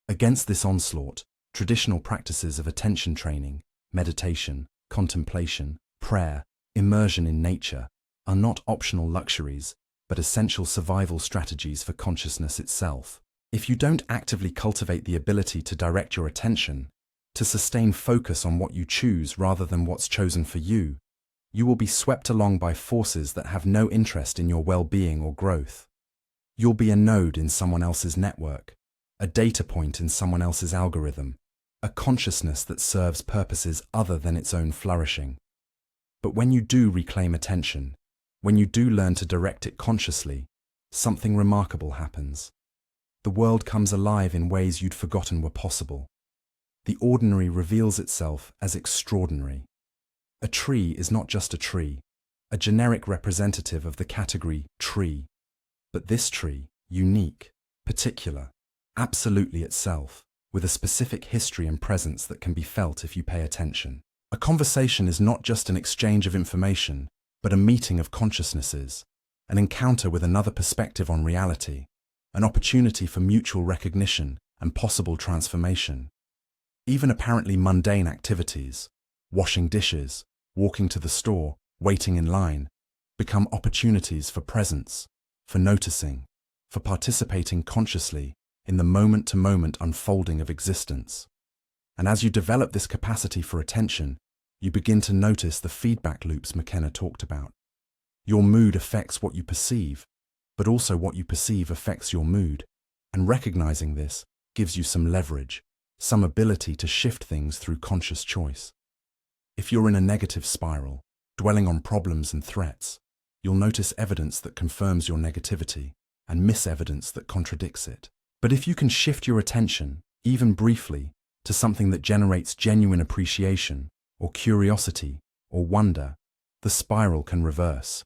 Against this onslaught, traditional practices of attention training, meditation, contemplation, prayer, immersion in nature are not optional luxuries, but essential survival strategies for consciousness itself. If you don't actively cultivate the ability to direct your attention, to sustain focus on what you choose rather than what's chosen for you, you will be swept along by forces that have no interest in your well-being or growth. You'll be a node in someone else's network, a data point in someone else's algorithm, a consciousness that serves purposes other than its own flourishing. But when you do reclaim attention, when you do learn to direct it consciously, something remarkable happens. The world comes alive in ways you'd forgotten were possible. The ordinary reveals itself as extraordinary. A tree is not just a tree, a generic representative of the category tree, but this tree, unique, particular, absolutely itself, with a specific history and presence that can be felt if you pay attention. A conversation is not just an exchange of information, but a meeting of consciousnesses, an encounter with another perspective on reality, an opportunity for mutual recognition and possible transformation. Even apparently mundane activities, washing dishes, walking to the store, waiting in line, become opportunities for presence, for noticing, for participating consciously in the moment-to-moment unfolding of existence. And as you develop this capacity for attention, you begin to notice the feedback loops McKenna talked about. Your mood affects what you perceive, but also what you perceive affects your mood, and recognizing this gives you some leverage, some ability to shift things through conscious choice. If you're in a negative spiral, dwelling on problems and threats, you'll notice evidence that confirms your negativity and miss evidence that contradicts it. But if you can shift your attention, even briefly, to something that generates genuine appreciation, or curiosity, or wonder, the spiral can reverse.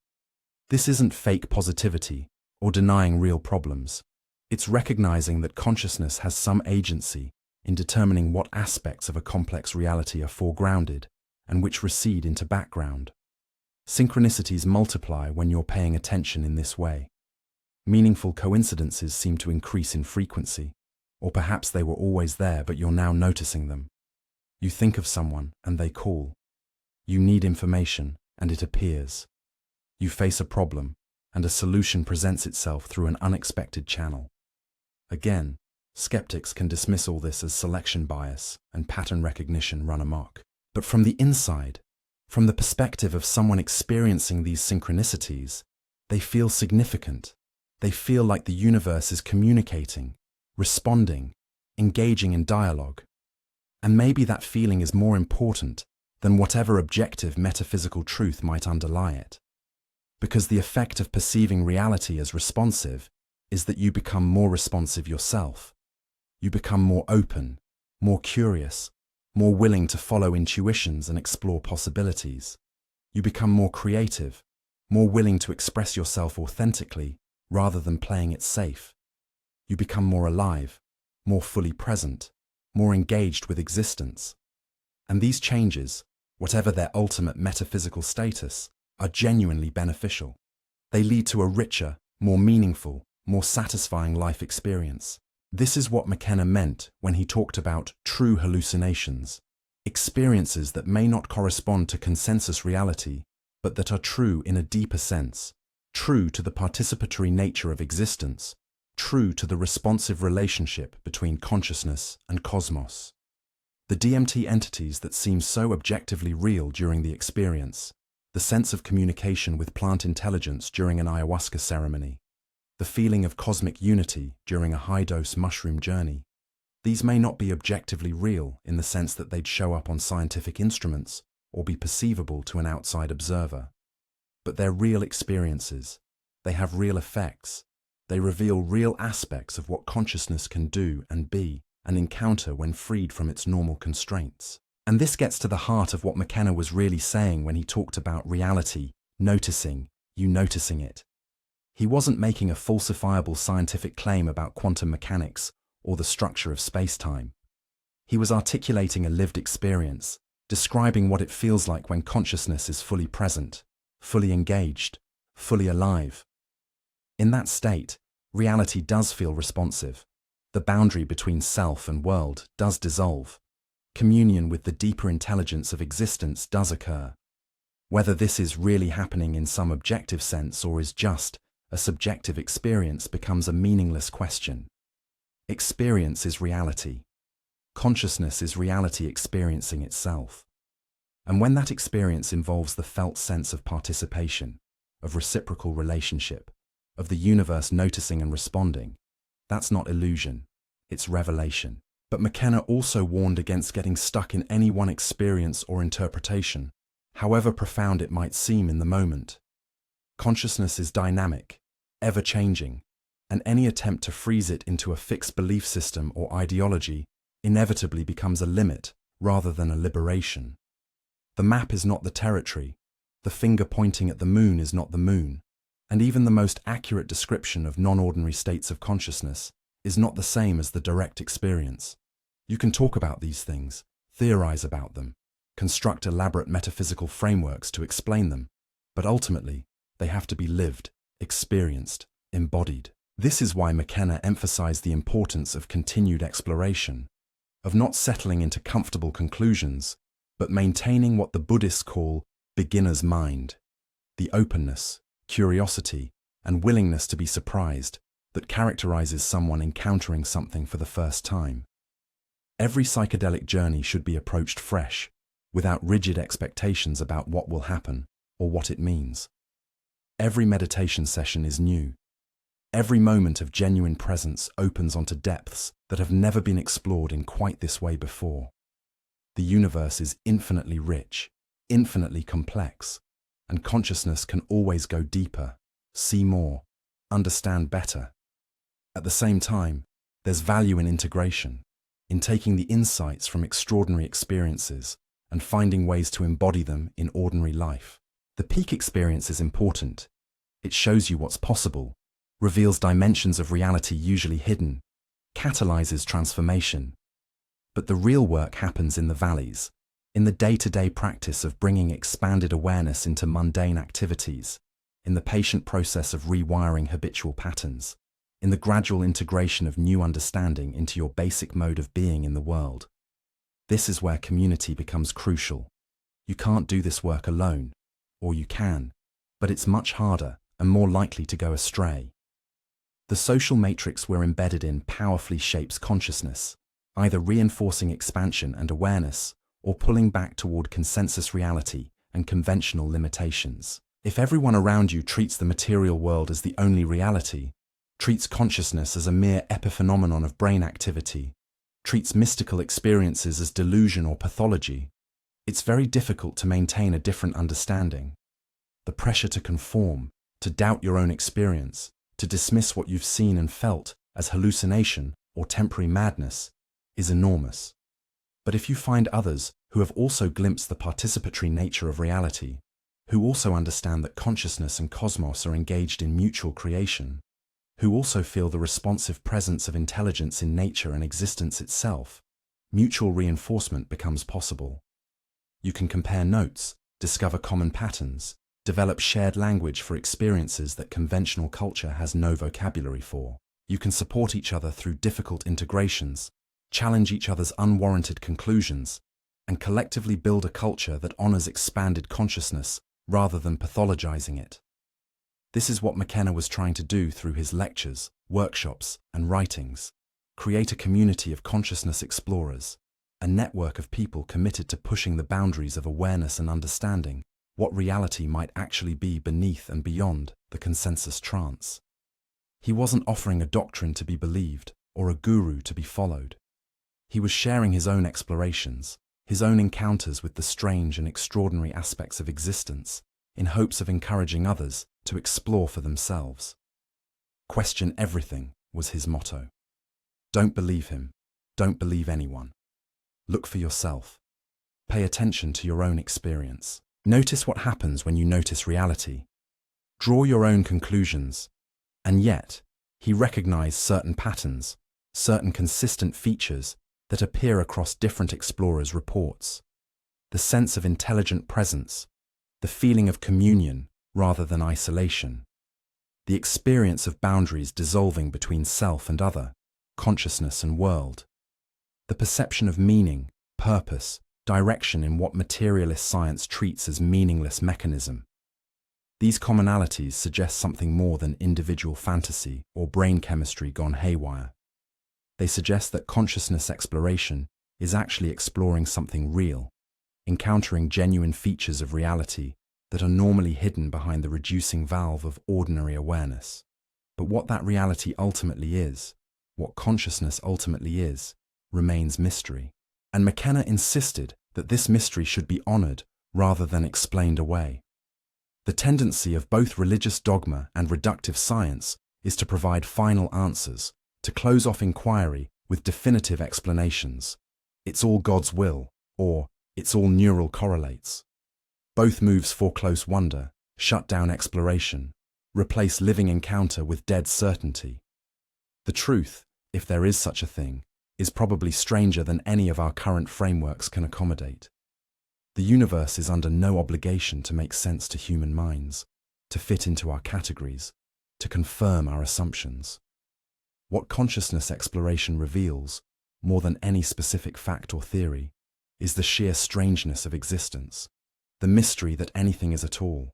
This isn't fake positivity or denying real problems. It's recognizing that consciousness has some agency in determining what aspects of a complex reality are foregrounded and which recede into background. Synchronicities multiply when you're paying attention in this way. Meaningful coincidences seem to increase in frequency, or perhaps they were always there but you're now noticing them. You think of someone and they call. You need information and it appears. You face a problem and a solution presents itself through an unexpected channel. Again, skeptics can dismiss all this as selection bias and pattern recognition run amok. But from the inside, from the perspective of someone experiencing these synchronicities, they feel significant. They feel like the universe is communicating, responding, engaging in dialogue. And maybe that feeling is more important than whatever objective metaphysical truth might underlie it. Because the effect of perceiving reality as responsive is that you become more responsive yourself. You become more open, more curious, more willing to follow intuitions and explore possibilities. You become more creative, more willing to express yourself authentically rather than playing it safe. You become more alive, more fully present, more engaged with existence. And these changes, whatever their ultimate metaphysical status, are genuinely beneficial. They lead to a richer, more meaningful, more satisfying life experience. This is what McKenna meant when he talked about true hallucinations, experiences that may not correspond to consensus reality, but that are true in a deeper sense, true to the participatory nature of existence, true to the responsive relationship between consciousness and cosmos. The DMT entities that seem so objectively real during the experience, the sense of communication with plant intelligence during an ayahuasca ceremony, the feeling of cosmic unity during a high-dose mushroom journey, these may not be objectively real in the sense that they'd show up on scientific instruments or be perceivable to an outside observer. But they're real experiences. They have real effects. They reveal real aspects of what consciousness can do and be and encounter when freed from its normal constraints. And this gets to the heart of what McKenna was really saying when he talked about reality, noticing, you noticing it. He wasn't making a falsifiable scientific claim about quantum mechanics or the structure of space-time. He was articulating a lived experience, describing what it feels like when consciousness is fully present, fully engaged, fully alive. In that state, reality does feel responsive. The boundary between self and world does dissolve. Communion with the deeper intelligence of existence does occur. Whether this is really happening in some objective sense or is just a subjective experience becomes a meaningless question. Experience is reality. Consciousness is reality experiencing itself. And when that experience involves the felt sense of participation, of reciprocal relationship, of the universe noticing and responding, that's not illusion, it's revelation. But McKenna also warned against getting stuck in any one experience or interpretation, however profound it might seem in the moment. Consciousness is dynamic, ever-changing, and any attempt to freeze it into a fixed belief system or ideology inevitably becomes a limit rather than a liberation. The map is not the territory, the finger pointing at the moon is not the moon, and even the most accurate description of non-ordinary states of consciousness is not the same as the direct experience. You can talk about these things, theorize about them, construct elaborate metaphysical frameworks to explain them, but ultimately, they have to be lived, experienced, embodied. This is why McKenna emphasized the importance of continued exploration, of not settling into comfortable conclusions, but maintaining what the Buddhists call beginner's mind, the openness, curiosity, and willingness to be surprised that characterizes someone encountering something for the first time. Every psychedelic journey should be approached fresh, without rigid expectations about what will happen or what it means. Every meditation session is new. Every moment of genuine presence opens onto depths that have never been explored in quite this way before. The universe is infinitely rich, infinitely complex, and consciousness can always go deeper, see more, understand better. At the same time, there's value in integration, in taking the insights from extraordinary experiences and finding ways to embody them in ordinary life. The peak experience is important. It shows you what's possible, reveals dimensions of reality usually hidden, catalyzes transformation. But the real work happens in the valleys, in the day-to-day practice of bringing expanded awareness into mundane activities, in the patient process of rewiring habitual patterns, in the gradual integration of new understanding into your basic mode of being in the world. This is where community becomes crucial. You can't do this work alone, or you can, but it's much harder and more likely to go astray. The social matrix we're embedded in powerfully shapes consciousness, either reinforcing expansion and awareness or pulling back toward consensus reality and conventional limitations. If everyone around you treats the material world as the only reality, treats consciousness as a mere epiphenomenon of brain activity, treats mystical experiences as delusion or pathology, it's very difficult to maintain a different understanding. The pressure to conform, to doubt your own experience, to dismiss what you've seen and felt as hallucination or temporary madness is enormous. But if you find others who have also glimpsed the participatory nature of reality, who also understand that consciousness and cosmos are engaged in mutual creation, who also feel the responsive presence of intelligence in nature and existence itself, mutual reinforcement becomes possible. You can compare notes, discover common patterns, develop shared language for experiences that conventional culture has no vocabulary for. You can support each other through difficult integrations, challenge each other's unwarranted conclusions, and collectively build a culture that honors expanded consciousness rather than pathologizing it. This is what McKenna was trying to do through his lectures, workshops, and writings: create a community of consciousness explorers, a network of people committed to pushing the boundaries of awareness and understanding what reality might actually be beneath and beyond the consensus trance. He wasn't offering a doctrine to be believed or a guru to be followed. He was sharing his own explorations, his own encounters with the strange and extraordinary aspects of existence, in hopes of encouraging others to explore for themselves. Question everything was his motto. Don't believe him. Don't believe anyone. Look for yourself. Pay attention to your own experience. Notice what happens when you notice reality. Draw your own conclusions. And yet, he recognized certain patterns, certain consistent features that appear across different explorers' reports. The sense of intelligent presence, the feeling of communion rather than isolation, the experience of boundaries dissolving between self and other, consciousness and world, the perception of meaning, purpose, direction in what materialist science treats as meaningless mechanism. These commonalities suggest something more than individual fantasy or brain chemistry gone haywire. They suggest that consciousness exploration is actually exploring something real, encountering genuine features of reality that are normally hidden behind the reducing valve of ordinary awareness. But what that reality ultimately is, what consciousness ultimately is, remains mystery. And McKenna insisted that this mystery should be honored rather than explained away. The tendency of both religious dogma and reductive science is to provide final answers, to close off inquiry with definitive explanations. It's all God's will, or it's all neural correlates. Both moves foreclose wonder, shut down exploration, replace living encounter with dead certainty. The truth, if there is such a thing, is probably stranger than any of our current frameworks can accommodate. The universe is under no obligation to make sense to human minds, to fit into our categories, to confirm our assumptions. What consciousness exploration reveals, more than any specific fact or theory, is the sheer strangeness of existence, the mystery that anything is at all,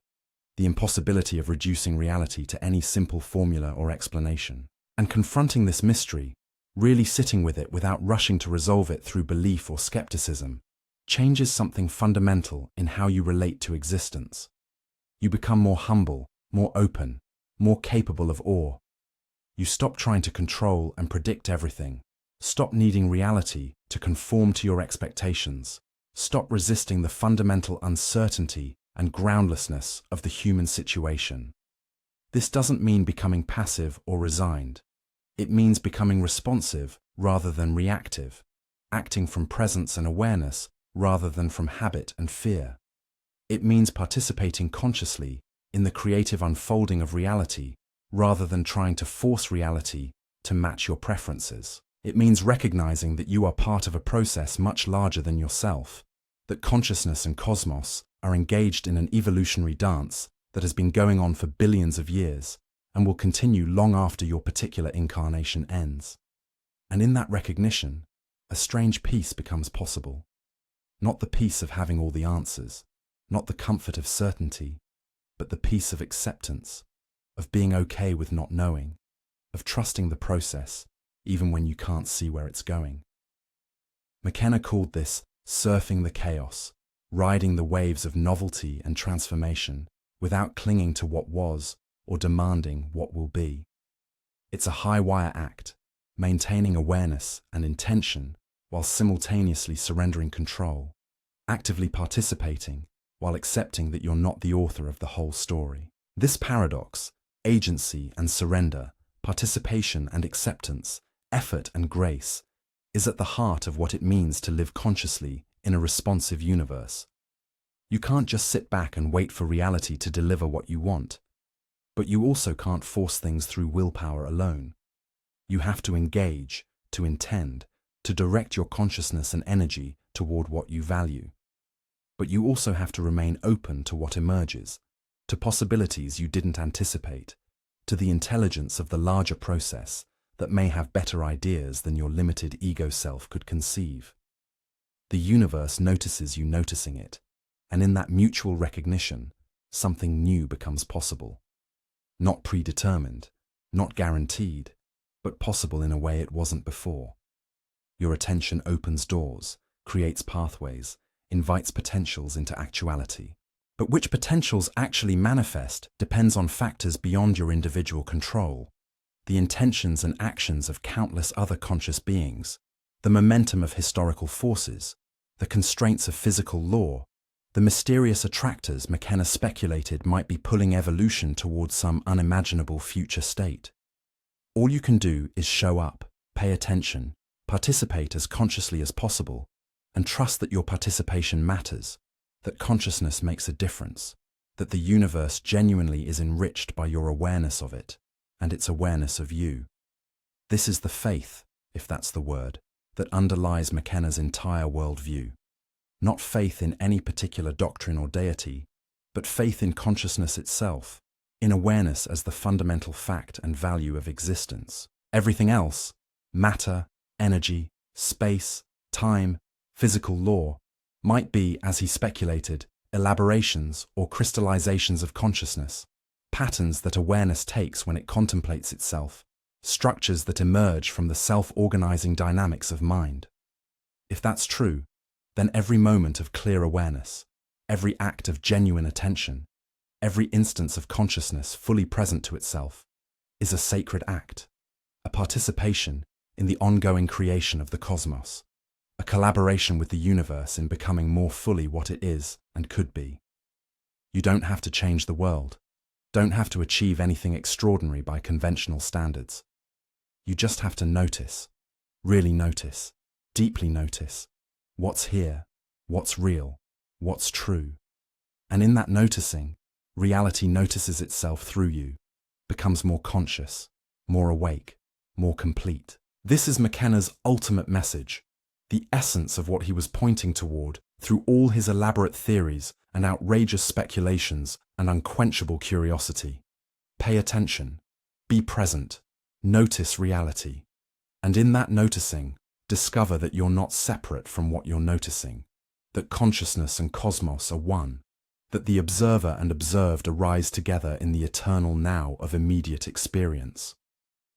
the impossibility of reducing reality to any simple formula or explanation. And confronting this mystery, really sitting with it without rushing to resolve it through belief or skepticism, changes something fundamental in how you relate to existence. You become more humble, more open, more capable of awe. You stop trying to control and predict everything. Stop needing reality to conform to your expectations. Stop resisting the fundamental uncertainty and groundlessness of the human situation. This doesn't mean becoming passive or resigned. It means becoming responsive rather than reactive, acting from presence and awareness rather than from habit and fear. It means participating consciously in the creative unfolding of reality rather than trying to force reality to match your preferences. It means recognizing that you are part of a process much larger than yourself, that consciousness and cosmos are engaged in an evolutionary dance that has been going on for billions of years and will continue long after your particular incarnation ends. And in that recognition, a strange peace becomes possible. Not the peace of having all the answers, not the comfort of certainty, but the peace of acceptance, of being okay with not knowing, of trusting the process, even when you can't see where it's going. McKenna called this surfing the chaos, riding the waves of novelty and transformation without clinging to what was or demanding what will be. It's a high-wire act, maintaining awareness and intention while simultaneously surrendering control, actively participating while accepting that you're not the author of the whole story. This paradox, agency and surrender, participation and acceptance, effort and grace, is at the heart of what it means to live consciously in a responsive universe. You can't just sit back and wait for reality to deliver what you want, but you also can't force things through willpower alone. You have to engage, to intend, to direct your consciousness and energy toward what you value. But you also have to remain open to what emerges, to possibilities you didn't anticipate, to the intelligence of the larger process that may have better ideas than your limited ego self could conceive. The universe notices you noticing it, and in that mutual recognition, something new becomes possible. Not predetermined, not guaranteed, but possible in a way it wasn't before. Your attention opens doors, creates pathways, invites potentials into actuality. But which potentials actually manifest depends on factors beyond your individual control. The intentions and actions of countless other conscious beings, the momentum of historical forces, the constraints of physical law, the mysterious attractors McKenna speculated might be pulling evolution towards some unimaginable future state. All you can do is show up, pay attention, participate as consciously as possible, and trust that your participation matters, that consciousness makes a difference, that the universe genuinely is enriched by your awareness of it, and its awareness of you. This is the faith, if that's the word, that underlies McKenna's entire worldview. Not faith in any particular doctrine or deity, but faith in consciousness itself, in awareness as the fundamental fact and value of existence. Everything else, matter, energy, space, time, physical law, might be, as he speculated, elaborations or crystallizations of consciousness, patterns that awareness takes when it contemplates itself, structures that emerge from the self-organizing dynamics of mind. If that's true, then every moment of clear awareness, every act of genuine attention, every instance of consciousness fully present to itself, is a sacred act, a participation in the ongoing creation of the cosmos, a collaboration with the universe in becoming more fully what it is and could be. You don't have to change the world, don't have to achieve anything extraordinary by conventional standards. You just have to notice, really notice, deeply notice, what's here, what's real, what's true. And in that noticing, reality notices itself through you, becomes more conscious, more awake, more complete. This is McKenna's ultimate message, the essence of what he was pointing toward through all his elaborate theories and outrageous speculations and unquenchable curiosity. Pay attention, be present, Notice reality. And in that noticing, discover that you're not separate from what you're noticing, that consciousness and cosmos are one, that the observer and observed arise together in the eternal now of immediate experience.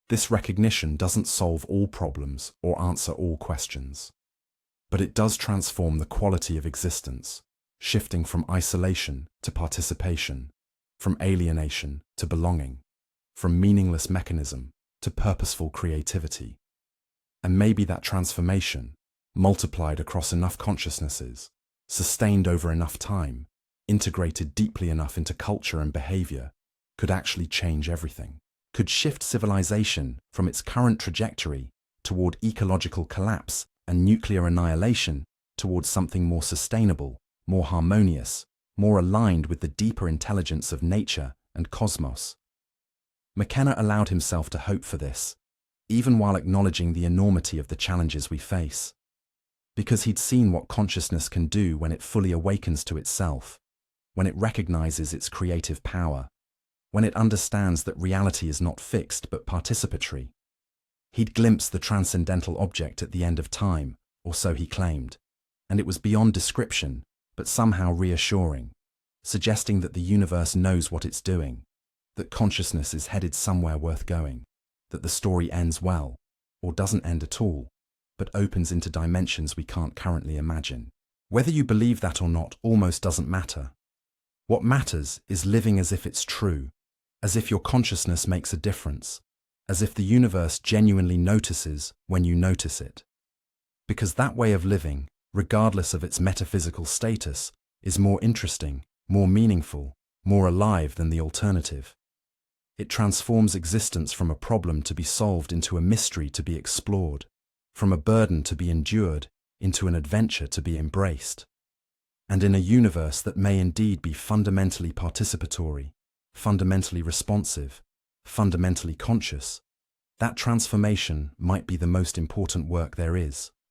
This recognition doesn't solve all problems or answer all questions, but it does transform the quality of existence, shifting from isolation to participation, from alienation to belonging, from meaningless mechanism to purposeful creativity. And maybe that transformation, multiplied across enough consciousnesses, sustained over enough time, integrated deeply enough into culture and behavior, could actually change everything, could shift civilization from its current trajectory toward ecological collapse and nuclear annihilation towards something more sustainable, more harmonious, more aligned with the deeper intelligence of nature and cosmos. McKenna allowed himself to hope for this, even while acknowledging the enormity of the challenges we face. Because he'd seen what consciousness can do when it fully awakens to itself, when it recognizes its creative power, when it understands that reality is not fixed but participatory. He'd glimpsed the transcendental object at the end of time, or so he claimed, and it was beyond description, but somehow reassuring, suggesting that the universe knows what it's doing, that consciousness is headed somewhere worth going, that the story ends well, or doesn't end at all, but opens into dimensions we can't currently imagine. Whether you believe that or not almost doesn't matter. What matters is living as if it's true, as if your consciousness makes a difference, as if the universe genuinely notices when you notice it. Because that way of living, regardless of its metaphysical status, is more interesting, more meaningful, more alive than the alternative. It transforms existence from a problem to be solved into a mystery to be explored, from a burden to be endured into an adventure to be embraced. And in a universe that may indeed be fundamentally participatory, fundamentally responsive, fundamentally conscious, that transformation might be the most important work there is.